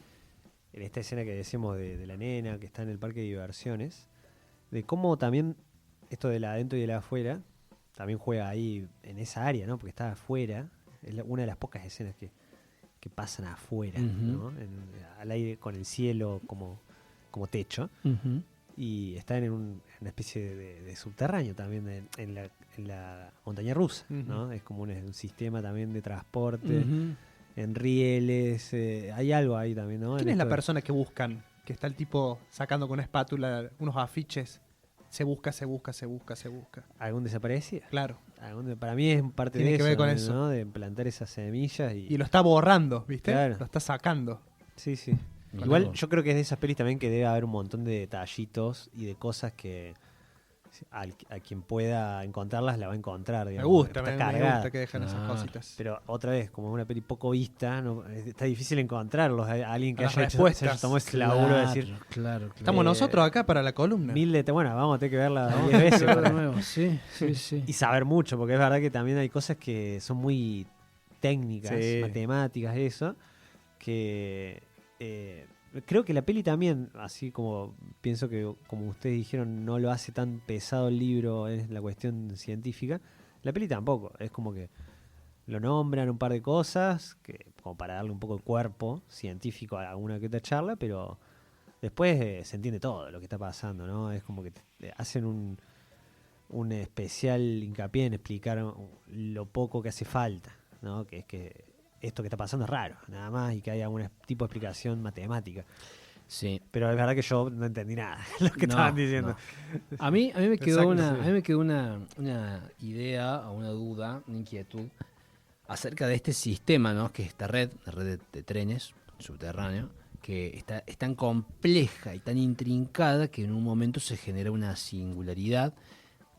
en esta escena que decíamos de la nena que está en el parque de diversiones, de cómo también esto del adentro y del afuera también juega ahí en esa área, ¿no? Porque está afuera, es una de las pocas escenas que pasan afuera, ¿no? Al aire con el cielo como techo. Y están en una especie de subterráneo también en la montaña rusa, ¿no? Es como un sistema también de transporte, en rieles, hay algo ahí también, ¿no? ¿Quién es la persona que buscan? Que está el tipo sacando con una espátula unos afiches. Se busca. ¿Algún desaparecido? Claro. Para mí es parte Tiene de que eso, ver con ¿no? eso. De plantar esas semillas Y lo está borrando, ¿viste? Claro. Lo está sacando. Sí. Igual yo creo que es de esas pelis también que debe haber un montón de detallitos y de cosas que a quien pueda encontrarlas la va a encontrar. Digamos, me está gusta cargada. que dejan esas cositas. Pero otra vez, como es una peli poco vista, está difícil encontrarlos. Alguien que Las haya respuestas. tomado ese laburo de decir. Claro. Estamos nosotros acá para la columna. Bueno, vamos a tener que verla 10 veces. De nuevo. Sí. Y saber mucho, porque es verdad que también hay cosas que son muy técnicas, matemáticas, eso, que creo que la peli también, así como pienso que, como ustedes dijeron, no lo hace tan pesado el libro en la cuestión científica, la peli tampoco, es como que lo nombran un par de cosas, que como para darle un poco de cuerpo científico a alguna que otra charla, pero después se entiende todo lo que está pasando, ¿no? Es como que hacen un especial hincapié en explicar lo poco que hace falta, ¿no? Que es que esto que está pasando es raro, nada más, y que haya algún tipo de explicación matemática. Sí. Pero es verdad que yo no entendí nada de lo que estaban diciendo. No. A mí me quedó Exacto, una idea o una duda, una inquietud acerca de este sistema, ¿no? Que es esta red, la red de trenes subterráneo, que es tan compleja y tan intrincada que en un momento se genera una singularidad,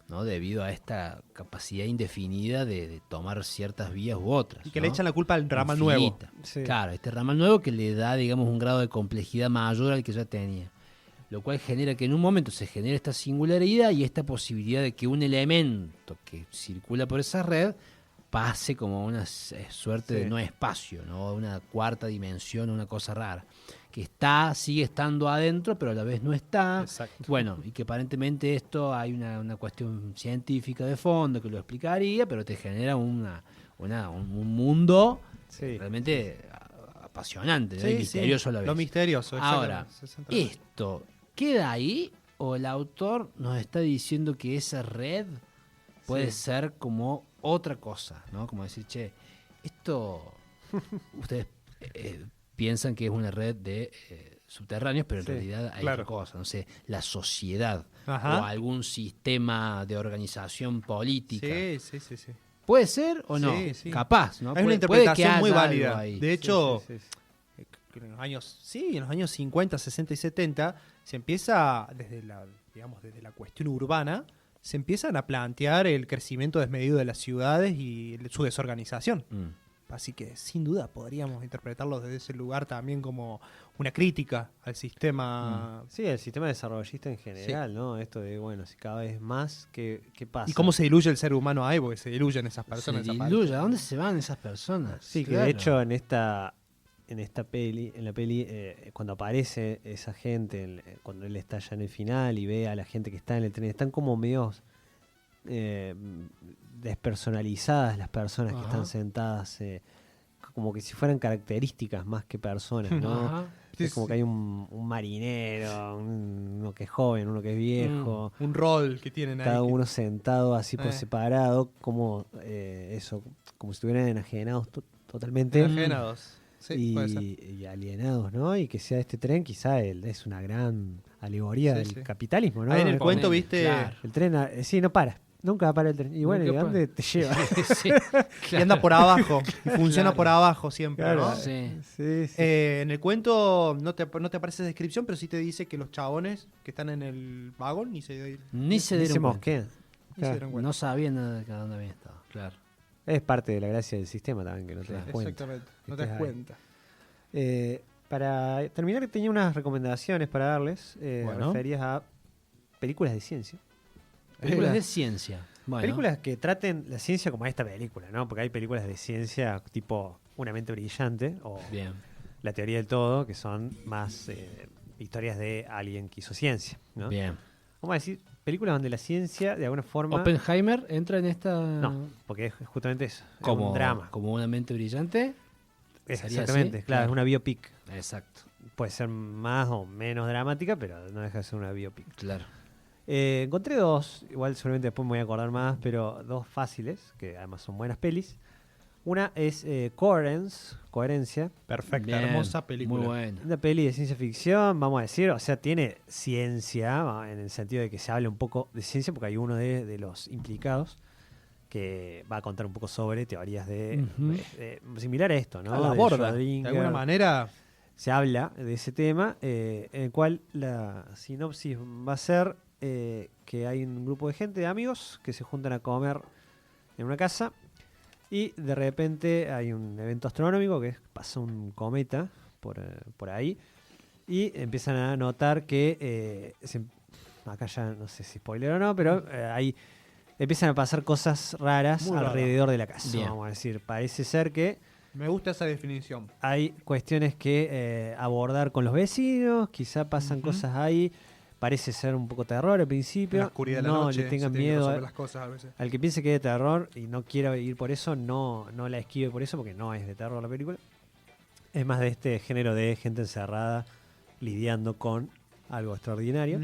¿no? Debido a esta capacidad indefinida de tomar ciertas vías u otras. Y que ¿no? le echan la culpa al ramal Infinita. nuevo. Sí. Claro, este ramal nuevo que le da, digamos, un grado de complejidad mayor al que ya tenía. Lo cual genera que en un momento se genere esta singularidad y esta posibilidad de que un elemento que circula por esa red pase como una suerte de no espacio, ¿no? Una cuarta dimensión, una cosa rara. Que sigue estando adentro, pero a la vez no está. Exacto. Bueno, y que aparentemente esto hay una cuestión científica de fondo que lo explicaría, pero te genera un mundo realmente apasionante, ¿no? Y misterioso a la vez. Lo misterioso. Ahora, ¿esto queda ahí o el autor nos está diciendo que esa red puede ser como otra cosa, ¿no? Como decir, che, esto ustedes piensan que es una red de subterráneos, pero en realidad hay otra cosa, no sé, la sociedad o algún sistema de organización política. Sí. ¿Puede ser o no? Sí. Capaz, ¿no? Hay una interpretación muy válida. Ahí. De hecho, en los años 50, 60 y 70 se empieza desde la cuestión urbana, se empiezan a plantear el crecimiento desmedido de las ciudades y su desorganización. Así que sin duda podríamos interpretarlo desde ese lugar también como una crítica al sistema. Sí, al sistema desarrollista en general, ¿no? Esto de, bueno, si cada vez más, ¿qué pasa? Y cómo se diluye el ser humano ahí, porque se diluyen esas personas. Se diluye, ¿a dónde se van esas personas? Sí, claro. Que de hecho en la peli, cuando aparece esa gente, cuando él está ya en el final y ve a la gente que está en el tren, están como medios despersonalizadas las personas que están sentadas, como que si fueran características más que personas, ¿no? Es como que hay un marinero, uno que es joven, uno que es viejo, un rol que tienen cada ahí. uno sentado así por separado, como como si estuvieran enajenados totalmente. Enajenados. Sí, y alienados, ¿no? Y que sea este tren quizá es una gran alegoría del capitalismo, ¿no? Ahí en el cuento, viste... Claro. El tren, no para. Nunca va a parar el tren. Y bueno, ¿y dónde te lleva? Y anda por abajo. Y funciona por abajo siempre, claro, ¿no? Sí. En el cuento no te aparece descripción, pero sí te dice que los chabones que están en el vagón ni se dieron mosquean. No sabían nada de dónde habían estado. Claro. Es parte de la gracia del sistema también, que no te das cuenta. Exactamente, no te das cuenta. Para terminar, tenía unas recomendaciones para darles, referidas a películas de ciencia. Películas de ciencia. Bueno. Películas que traten la ciencia como esta película, ¿no? Porque hay películas de ciencia tipo Una mente brillante o La teoría del todo, que son más historias de alguien que hizo ciencia, ¿no? Bien. Vamos a decir, películas donde la ciencia, de alguna forma... ¿Oppenheimer entra en esta...? No, porque es justamente eso. Como es un drama. Como Una mente brillante. Exactamente, claro, es una biopic. Exacto. Puede ser más o menos dramática, pero no deja de ser una biopic. Claro. Encontré dos, igual seguramente después me voy a acordar más, pero dos fáciles, que además son buenas pelis. Una es Coherencia. Perfecta, Bien, hermosa película. Muy buena. Una peli de ciencia ficción, vamos a decir, o sea, tiene ciencia, en el sentido de que se habla un poco de ciencia, porque hay uno de los implicados que va a contar un poco sobre teorías similar a esto, ¿no? A la borda, de alguna manera. Se habla de ese tema, en el cual la sinopsis va a ser que hay un grupo de gente, de amigos, que se juntan a comer en una casa y de repente hay un evento astronómico que pasa un cometa por ahí y empiezan a notar que acá ya no sé si spoiler o no, pero ahí empiezan a pasar cosas raras alrededor de la casa. Bien. Vamos a decir, parece ser que me gusta esa definición. Hay cuestiones que abordar con los vecinos, quizá pasan cosas ahí. Parece ser un poco terror al principio. En la oscuridad de la noche, le tengan miedo las cosas a veces. Al que piense que es de terror y no quiera ir por eso, no la esquive por eso, porque no es de terror la película. Es más de este género de gente encerrada lidiando con algo extraordinario.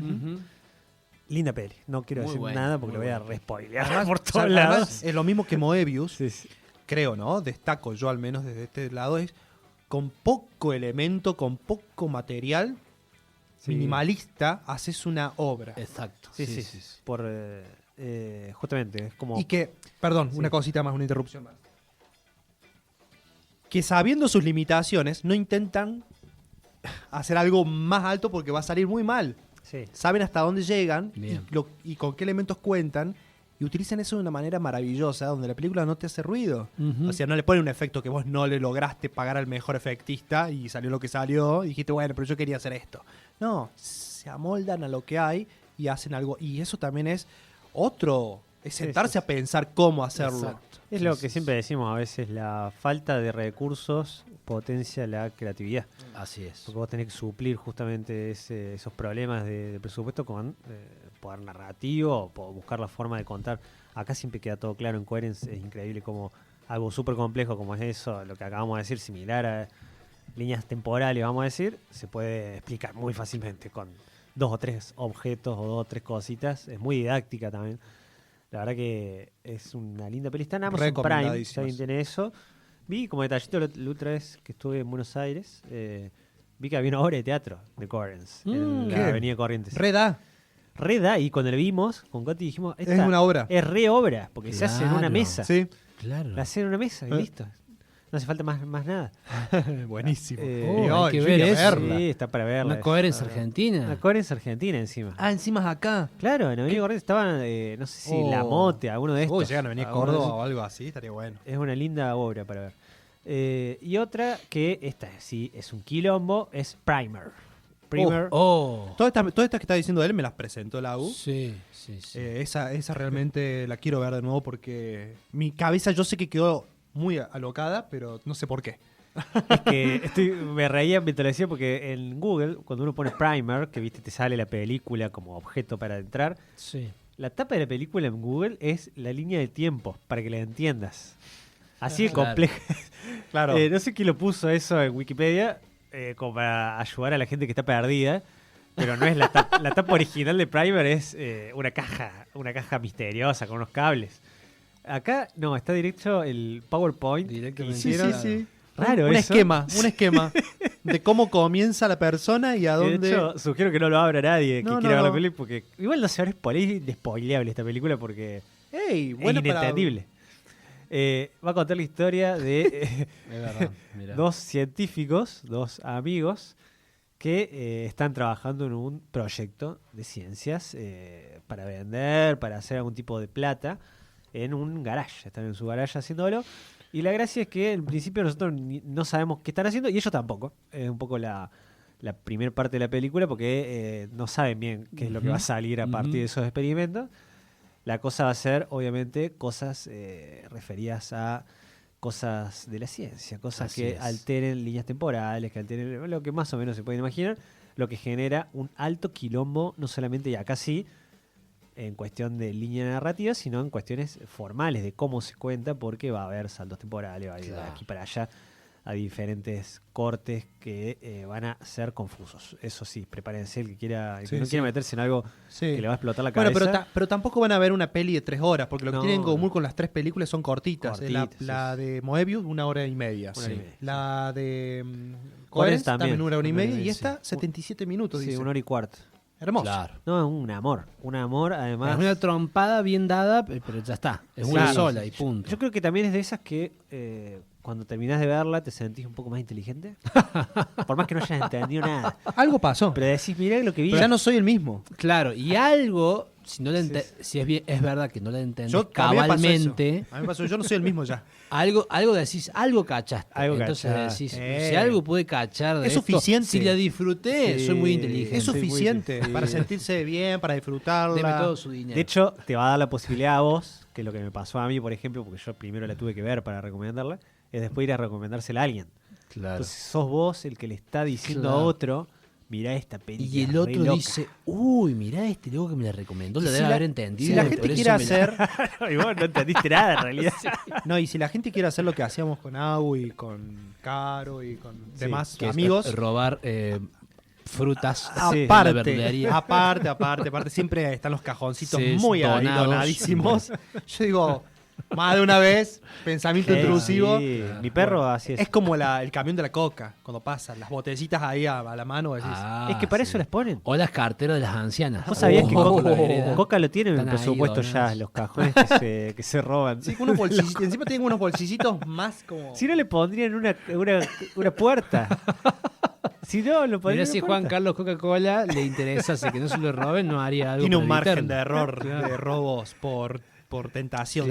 Linda peli. No quiero decir nada porque lo voy a respoilear por todos lados. Es lo mismo que Moebius. Creo, ¿no? Destaco yo al menos desde este lado, es con poco elemento, con poco material, minimalista, haces una obra. Exacto. Sí. Por, justamente, es como... Y que, perdón, una cosita más, una interrupción más. Que sabiendo sus limitaciones, no intentan hacer algo más alto porque va a salir muy mal. Sí. Saben hasta dónde llegan y con qué elementos cuentan. Y utilizan eso de una manera maravillosa, donde la película no te hace ruido. O sea, no le ponen un efecto que vos no le lograste pagar al mejor efectista y salió lo que salió y dijiste, bueno, pero yo quería hacer esto. No, se amoldan a lo que hay y hacen algo. Y eso también es otro Es sentarse a pensar cómo hacerlo. Exacto. Es lo que siempre decimos a veces, la falta de recursos potencia la creatividad. Así es. Porque vos tenés que suplir justamente esos problemas de presupuesto con poder narrativo, o buscar la forma de contar. Acá siempre queda todo claro en Coherence, es increíble como algo súper complejo como es eso, lo que acabamos de decir, similar a líneas temporales, vamos a decir, se puede explicar muy fácilmente con 2 o 3 objetos o 2 o 3 cositas. Es muy didáctica también. La verdad que es una linda peli. Está en Amazon Prime, si alguien tiene eso. Vi como detallito la otra vez que estuve en Buenos Aires, vi que había una obra de teatro de Coherence en la Avenida Corrientes. Reda, y cuando la vimos con Coti dijimos, es una obra. Es re obra, porque se hace en una mesa. Sí. Claro. La hacen en una mesa y listo. No hace falta más nada. Buenísimo. Hay que ver eso. Sí, está para verla. Una Coherence argentina. Una Coherence argentina encima. Encima es acá. Claro, en Avenida Corrientes estaban, no sé si La Mote, alguno de estos. Llegan a venir Córdoba o algo así, estaría bueno. Es una linda obra para ver. Y otra que esta sí es un quilombo, es Primer. Todas estas que está diciendo él me las presentó la U. Sí. Esa realmente la quiero ver de nuevo porque mi cabeza yo sé que quedó muy alocada, pero no sé por qué. Es que me reía mientras lo decía porque en Google, cuando uno pone Primer, que viste te sale la película como objeto para entrar, la tapa de la película en Google es la línea de tiempo, para que la entiendas. Así de compleja. Claro. No sé quién lo puso eso en Wikipedia, como para ayudar a la gente que está perdida, pero no es la tapa. La tapa original de Primer es una caja misteriosa con unos cables. Acá, no, está directo el PowerPoint. Sí. Raro un eso. Un esquema de cómo comienza la persona y a dónde... De hecho, sugiero que no lo abra nadie que quiera ver la película, porque igual no se va a spoileable esta película porque es inentendible. Va a contar la historia de dos científicos, dos amigos, que están trabajando en un proyecto de ciencias para vender, para hacer algún tipo de plata en un garage. Están en su garage haciéndolo. Y la gracia es que en principio nosotros no sabemos qué están haciendo y ellos tampoco. Es un poco la primera parte de la película porque no saben bien qué es lo que va a salir a partir de esos experimentos. La cosa va a ser, obviamente, cosas referidas a cosas de la ciencia, cosas que alteren líneas temporales, que alteren lo que más o menos se pueden imaginar, lo que genera un alto quilombo, no solamente y acá sí, en cuestión de línea narrativa, sino en cuestiones formales de cómo se cuenta, porque va a haber saltos temporales, va a ir de aquí para allá a diferentes cortes que van a ser confusos. Eso sí, prepárense el que no quiera meterse en algo que le va a explotar la cabeza. Bueno, pero tampoco van a ver una peli de 3 horas, porque lo que tienen en común con las 3 películas son cortitas. La de Moebius, 1 hora y media. La de Coherence también 1 hora y media. Y esta, 77 minutos, sí, dice. 1 hora y cuarto. Hermoso. Claro. No, es un amor, además. Es una trompada bien dada, pero ya está. Es una sola y punto. Yo creo que también es de esas que cuando terminás de verla te sentís un poco más inteligente. Por más que no hayas entendido nada. Algo pasó. Pero decís, mirá lo que vi. Pero ya no soy el mismo. Claro, y algo, si no si es verdad que no la entendés cabalmente. A mí me pasó, yo no soy el mismo ya. Algo decís, algo cachaste. Entonces decís, si algo pude cachar de es esto, suficiente. Si la disfruté, soy muy inteligente. Es suficiente para sentirse bien, para disfrutarla. Deme todo su dinero. De hecho, te va a dar la posibilidad a vos, que es lo que me pasó a mí, por ejemplo, porque yo primero la tuve que ver para recomendarla, es después ir a recomendársela a alguien. Claro. Entonces sos vos el que le está diciendo a otro, mirá esta película. Y el otro dice, uy, mirá este luego que me la recomendó, la debe haber entendido. Si la gente quiere hacer... y vos no entendiste nada en realidad. No, y si la gente quiere hacer lo que hacíamos con Au y con Caro y con demás amigos... robar frutas aparte, de la verdulería. Aparte, siempre están los cajoncitos muy donadísimos. Bueno. Yo digo... Más de una vez, pensamiento intrusivo. Mi perro así es. Es como el camión de la coca, cuando pasan las botecitas ahí a la mano. Decís, es que para eso las ponen. O las carteras de las ancianas. ¿Vos sabías que Coca lo tiene en el presupuesto ya, los cajones que se roban? Sí, unos bolsillitos. Encima tienen unos bolsillitos más como... Si no le pondrían una puerta. Si no, lo pondrían. Mirá, si Juan Carlos Coca-Cola le interesa, así que no se lo roben, no haría algo. Tiene un margen de error de robos por tentación.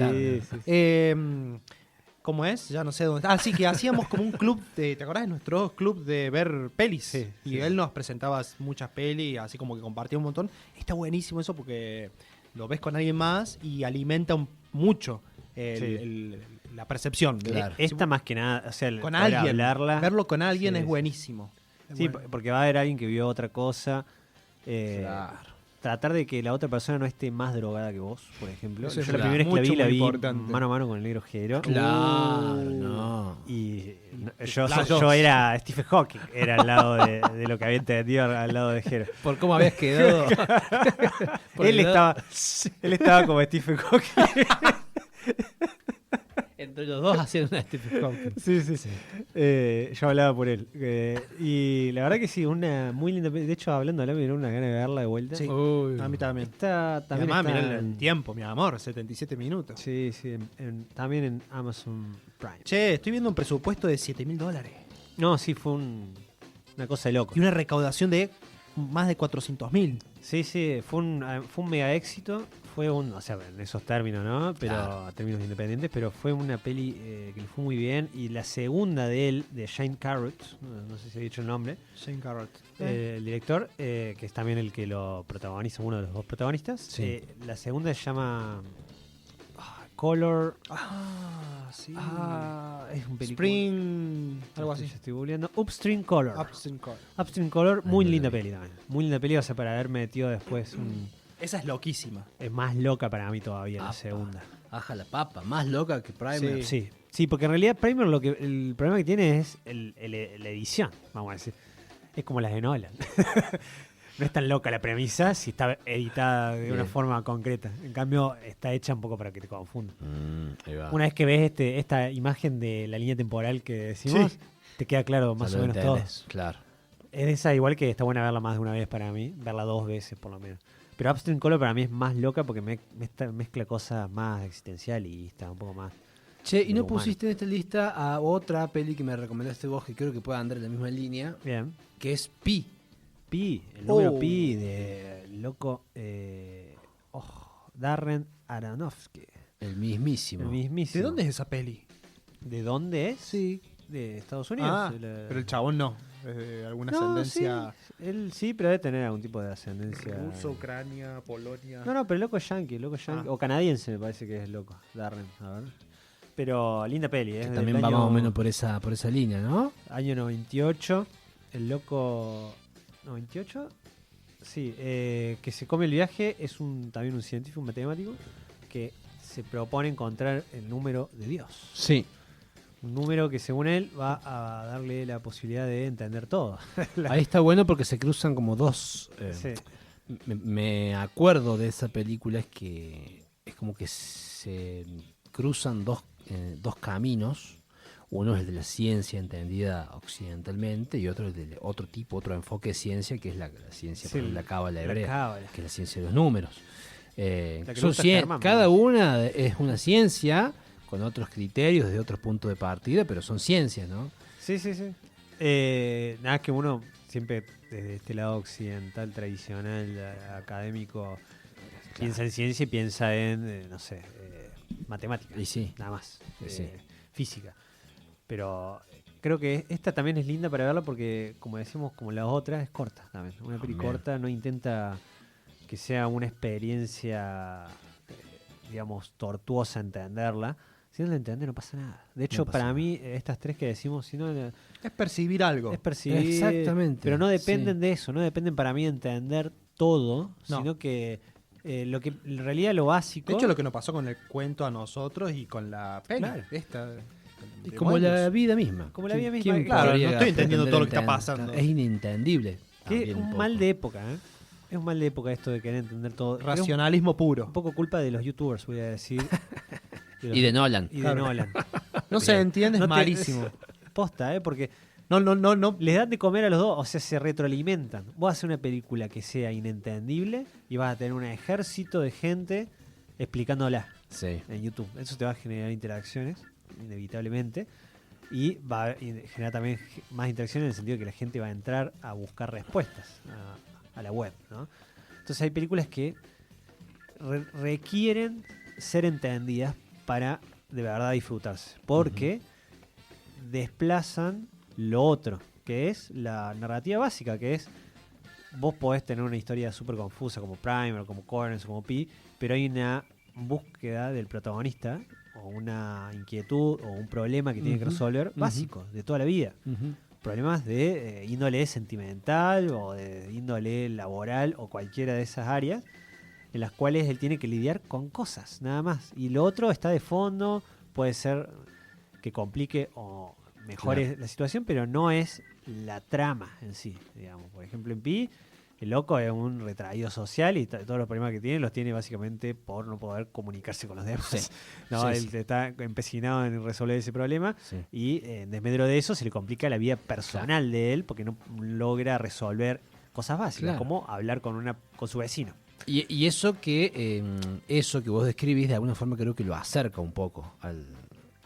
¿Cómo es? Ya no sé dónde está. Ah, sí, que hacíamos como un club ¿te acordás de nuestro club de ver pelis? Y él nos presentaba muchas pelis, así como que compartía un montón. Está buenísimo eso porque lo ves con alguien más y alimenta mucho la percepción. Claro. Esta más que nada, o sea, con alguien, hablarla, verlo con alguien es buenísimo. Sí, porque va a haber alguien que vio otra cosa. Claro. Tratar de que la otra persona no esté más drogada que vos, por ejemplo. Yo la primera vez que la vi mano a mano con el negro Jero. Claro, no. Y yo era Stephen Hawking, era al lado de lo que había entendido al lado de Jero. Por cómo habías quedado. él estaba como Stephen Hawking. Entre los dos hacían una Stephen Hawking. Sí. Yo hablaba por él. Y la verdad que sí, una muy linda. De hecho, hablando me dio una gana de verla de vuelta. Sí, a mí también. También además, mirá el tiempo, mi amor, 77 minutos. Sí, también en Amazon Prime. Che, estoy viendo un presupuesto de $7.000. No, sí, fue una cosa de loco. Y una recaudación de más de 400.000. Sí, fue un mega éxito. Fue o sea, en esos términos, ¿no? Pero a términos independientes, pero fue una peli que le fue muy bien. Y la segunda de él, de Shane Carruth, no sé si he dicho el nombre. Shane Carruth. El director, que es también el que lo protagoniza, uno de los dos protagonistas. Sí. La segunda se llama Color. Sí. Es un película. Spring. Algo así. Estoy googleando. Upstream Color. Upstream Color, muy linda peli también. Muy linda peli, o sea, para haber metido después Esa es loquísima. Es más loca para mí todavía la segunda. Aja la papa, más loca que Primer. Sí, porque en realidad Primer el problema que tiene es la edición, vamos a decir. Es como las de Nolan. No es tan loca la premisa si está editada de una forma concreta. En cambio, está hecha un poco para que te confunda. Una vez que ves esta imagen de la línea temporal que decimos, te queda claro más o menos todo. Claro. Es esa igual que está buena verla más de una vez para mí, verla 2 veces por lo menos. Pero Upstream Color para mí es más loca porque mezcla cosas más existencialistas, un poco más. Che, ¿y no pusiste en esta lista a otra peli que me recomendaste vos, que creo que puede andar en la misma línea? Bien. Que es Pi. El número Pi de loco Darren Aronofsky. El mismísimo. ¿De dónde es esa peli? ¿De dónde es? Sí. De Estados Unidos. Pero el chabón no. ¿Alguna ascendencia? Sí. Él sí, pero debe tener algún tipo de ascendencia. Ruso, Ucrania, Polonia. No, pero el loco es yankee. O canadiense me parece que es el loco. Darren, a ver. Pero linda peli, que también va más o menos por esa línea, ¿no? Año 98. El loco... ¿98? Sí, que se come el viaje es también un científico, un matemático, que se propone encontrar el número de Dios. Sí. Un número que según él va a darle la posibilidad de entender todo. Ahí está bueno porque se cruzan como dos... me acuerdo de esa película, es que es como que se cruzan dos caminos. Uno es el de la ciencia entendida occidentalmente y otro es el de otro enfoque de ciencia, que es la ciencia, por ejemplo, la cábala hebrea, que es la ciencia de los números. Cada una es una ciencia con otros criterios, de otros puntos de partida, pero son ciencias, ¿no? Sí. Nada, que uno siempre desde este lado occidental, tradicional, académico, piensa en ciencia y piensa en, matemáticas. Y sí. Nada más. Física. Pero creo que esta también es linda para verla porque, como decimos, como las otras, es corta también. Una peli corta, no intenta que sea una experiencia, digamos, tortuosa entenderla. Si no la entiendes, no pasa nada. De hecho, para mí, estas tres que decimos, si no... Es percibir algo. Es percibir. Exactamente. Pero no dependen de eso, no dependen para mí de entender todo, sino que lo que en realidad lo básico... De hecho, lo que nos pasó con el cuento a nosotros y con la peli. Claro. Y como la vida misma. Como la vida misma. Claro, no estoy entendiendo todo lo que está pasando. Es inentendible. Es un mal de época, ¿eh? Es un mal de época esto de querer entender todo. Racionalismo puro. Un poco culpa de los youtubers, voy a decir. Y de Nolan. No se entiende, es malísimo. Posta, porque no. Les dan de comer a los dos, o sea, se retroalimentan. Vos haces una película que sea inentendible y vas a tener un ejército de gente explicándola en YouTube. Eso te va a generar interacciones, inevitablemente. Y va a generar también más interacciones en el sentido de que la gente va a entrar a buscar respuestas a la web, ¿no? Entonces hay películas que requieren ser entendidas para de verdad disfrutarse, porque desplazan lo otro, que es la narrativa básica, que es vos podés tener una historia súper confusa como Primer, como Corners, como Pi, pero hay una búsqueda del protagonista o una inquietud o un problema que tiene que resolver básico de toda la vida. Problemas de índole sentimental o de índole laboral o cualquiera de esas áreas en las cuales él tiene que lidiar con cosas, nada más. Y lo otro está de fondo, puede ser que complique o mejore la situación, pero no es la trama en sí, digamos. Por ejemplo, en Pi, el loco es un retraído social y todos los problemas que tiene los tiene básicamente por no poder comunicarse con los demás. Sí. No, él está empecinado en resolver ese problema y en desmedro de eso se le complica la vida personal de él porque no logra resolver cosas básicas, como hablar con su vecino. Y eso que vos describís de alguna forma creo que lo acerca un poco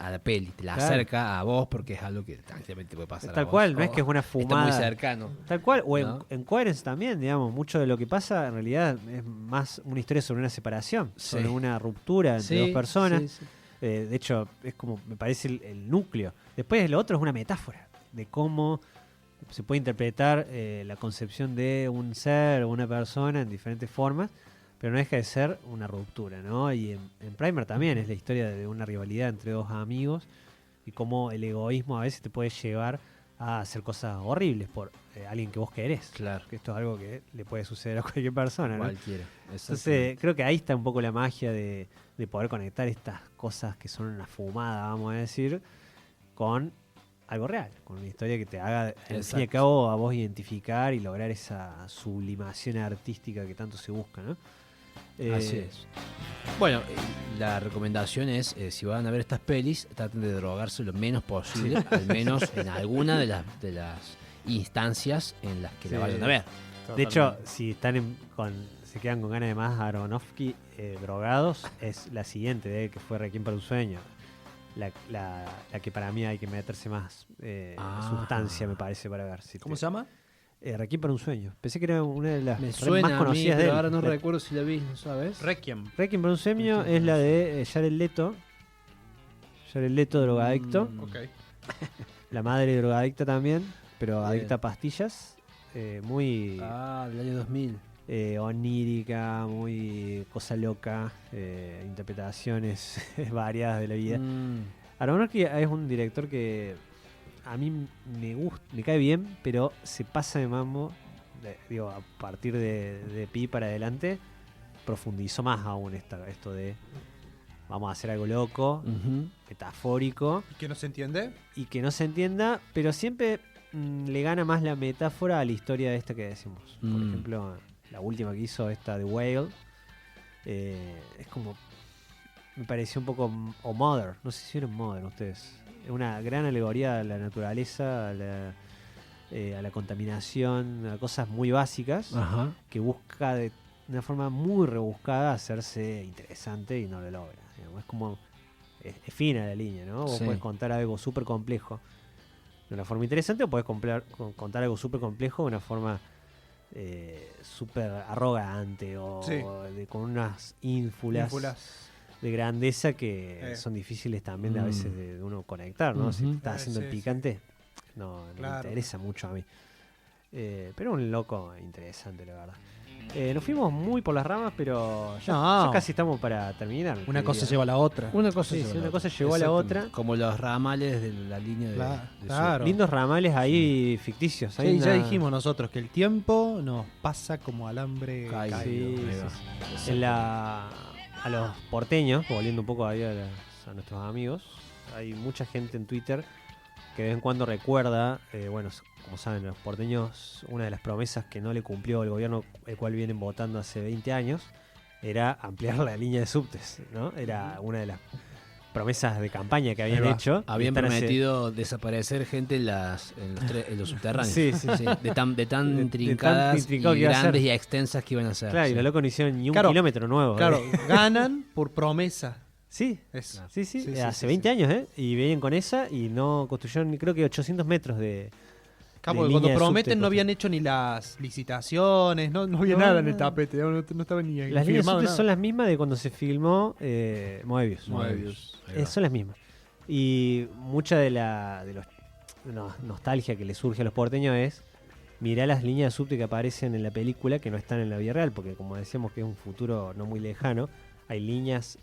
a la peli, te la acerca a vos porque es algo que tranquilamente puede pasar. Tal cual, no es que es una fumada. Está muy cercano. Tal cual, o en Coherence también, digamos, mucho de lo que pasa en realidad es más una historia sobre una separación, sobre una ruptura entre dos personas. De hecho, es como, me parece el núcleo. Después lo otro es una metáfora de cómo se puede interpretar la concepción de un ser o una persona en diferentes formas, pero no deja de ser una ruptura, ¿no? Y en Primer también es la historia de una rivalidad entre dos amigos y cómo el egoísmo a veces te puede llevar a hacer cosas horribles por alguien que vos querés. Claro. Que esto es algo que le puede suceder a cualquier persona, ¿no? Cualquiera. Entonces creo que ahí está un poco la magia de poder conectar estas cosas que son una fumada, vamos a decir, con algo real, con una historia que te haga, al fin y al cabo, a vos identificar y lograr esa sublimación artística que tanto se busca, ¿no? Así es. Bueno, la recomendación es, si van a ver estas pelis, traten de drogarse lo menos posible, al menos en alguna de las instancias en las que la vayan a ver. De hecho, si están se quedan con ganas de más Aronofsky drogados, es la siguiente, que fue Requiem para un sueño. La que para mí hay que meterse más sustancia, me parece, para ver. ¿Cómo se llama? Requiem para un sueño. Pensé que era una de las más conocidas mí, de pero él. ahora no recuerdo si la vi, ¿sabes? Requiem para un sueño es la de Jared Leto. Jared Leto, drogadicto. La madre drogadicta también, pero adicta a pastillas. Muy... del año 2000. Onírica, muy cosa loca, interpretaciones variadas de la vida. Aronofsky es un director que a mí me gusta, me cae bien, pero se pasa de mambo. A partir de Pi para adelante, profundizó más aún esto de vamos a hacer algo loco, metafórico. ¿Y que no se entiende? Y que no se entienda, pero siempre le gana más la metáfora a la historia de esta que decimos. Por ejemplo, la última que hizo, esta de Whale, es como, me pareció un poco, o Mother, no sé si vieron Mother ustedes. Es una gran alegoría a la naturaleza, a la contaminación, a cosas muy básicas, que busca de una forma muy rebuscada hacerse interesante y no lo logra. Digamos. Es como, es fina la línea, ¿no? Vos podés contar algo súper complejo de una forma interesante o podés contar algo súper complejo de una forma súper arrogante o con unas ínfulas de grandeza que son difíciles también a veces de uno conectar, ¿no? Si te estás haciendo el picante, no me interesa mucho a mí. Pero un loco interesante, la verdad. Nos fuimos muy por las ramas, pero ya casi estamos para terminar. Una cosa lleva a la otra. Una cosa llevó a la otra. Como los ramales de la línea de lindos ramales ahí ficticios. Ya dijimos nosotros que el tiempo nos pasa como alambre caído. A los porteños, volviendo un poco ahí a nuestros amigos, hay mucha gente en Twitter que de vez en cuando recuerda, como saben, los porteños, una de las promesas que no le cumplió el gobierno, el cual vienen votando hace 20 años, era ampliar la línea de subtes, ¿no? Era una de las promesas de campaña que habían hecho. Habían prometido desaparecer gente en los subterráneos. De tan intrincadas y grandes y extensas que iban a ser. Claro, y los locos no hicieron ni un kilómetro nuevo. Claro, ganan por promesa. Sí, hace 20 años, y venían con esa y no construyeron, creo que 800 metros de cuando prometen no habían hecho ni las licitaciones, no había nada en el tapete, no estaba ni las líneas subtes son las mismas de cuando se filmó Moebius. Son las mismas. Y mucha de la nostalgia que le surge a los porteños es mirar las líneas de subte que aparecen en la película que no están en la vida real, porque como decíamos que es un futuro no muy lejano, hay líneas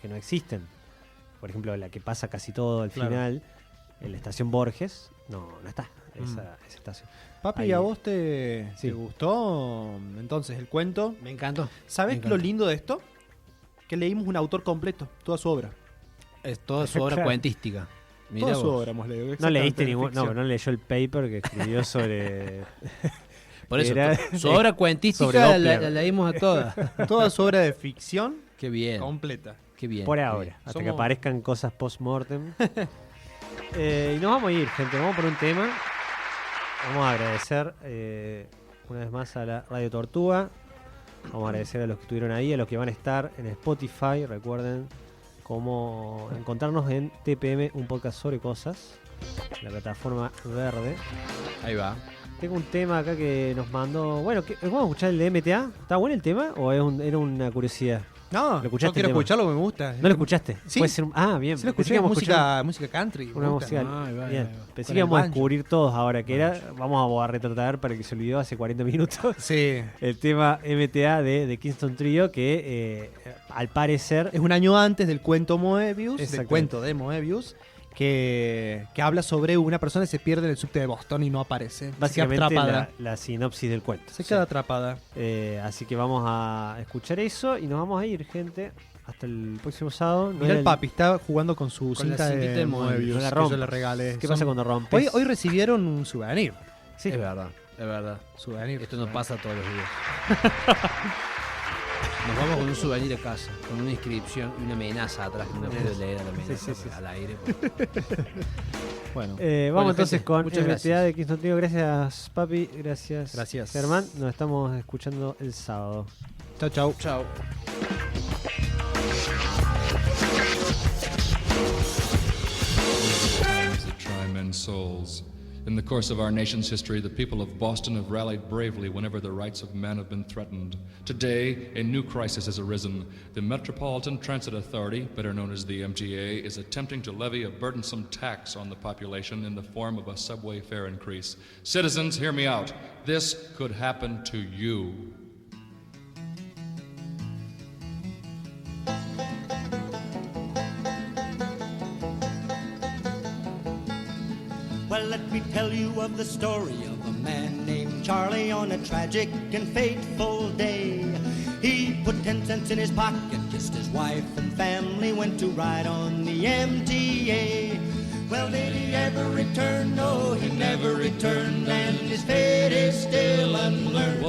que no existen. Por ejemplo, la que pasa casi todo al final, en la estación Borges, no está esa estación. Papi, ¿y a vos te gustó entonces el cuento? Me encantó. ¿Sabés lo lindo de esto? Que leímos un autor completo, toda su obra. Es toda su obra cuentística. Mirá toda su obra hemos leído. No leíste no leyó el paper que escribió sobre... Por eso, su obra cuentística la leímos a toda. Toda su obra de ficción. Qué bien. Completa. Qué bien. Por ahora, hasta que aparezcan cosas post-mortem. Y nos vamos a ir, gente. Vamos por un tema. Vamos a agradecer una vez más a la Radio Tortuga. Vamos a agradecer a los que estuvieron ahí, a los que van a estar en Spotify. Recuerden cómo encontrarnos en TPM, un podcast sobre cosas, la plataforma verde. Ahí va. Tengo un tema acá que nos mandó. Bueno, ¿vamos a escuchar el de MTA? ¿Está bueno el tema o era una curiosidad? No, yo quiero escucharlo, me gusta. ¿No lo escuchaste? Sí. Puede ser bien. Sí lo escuché, música country. Una música. Bien. Pensé que íbamos a descubrir todos ahora que era. Vamos a retratar para que se olvidó hace 40 minutos. Sí. El tema MTA de Kingston Trio, que al parecer es un año antes del cuento Moebius, del cuento de Moebius, que habla sobre una persona que se pierde en el subte de Boston y no aparece. Básicamente la sinopsis del cuento. Se queda atrapada. Así que vamos a escuchar eso y nos vamos a ir, gente. Hasta el próximo sábado. Mira el papi, está jugando con su cinta de Moebius. No la que yo le regalé. ¿Qué pasa cuando rompes? Hoy recibieron un souvenir. Sí. Es verdad. Souvenir. Esto no pasa todos los días. Nos vamos con un souvenir a casa, con una inscripción y una amenaza atrás que no puedo leer a la amenaza al aire. Bueno, vamos entonces con MTA de Kingston Trio. Gracias, papi. Gracias, Germán. Nos estamos escuchando el sábado. Chau. In the course of our nation's history, the people of Boston have rallied bravely whenever the rights of man have been threatened. Today, a new crisis has arisen. The Metropolitan Transit Authority, better known as the MTA, is attempting to levy a burdensome tax on the population in the form of a subway fare increase. Citizens, hear me out. This could happen to you. Well, let me tell you of the story of a man named Charlie on a tragic and fateful day. He put 10 cents in his pocket, kissed his wife and family, went to ride on the MTA. Well, did he ever return? No, he never returned, and his fate is still unlearned.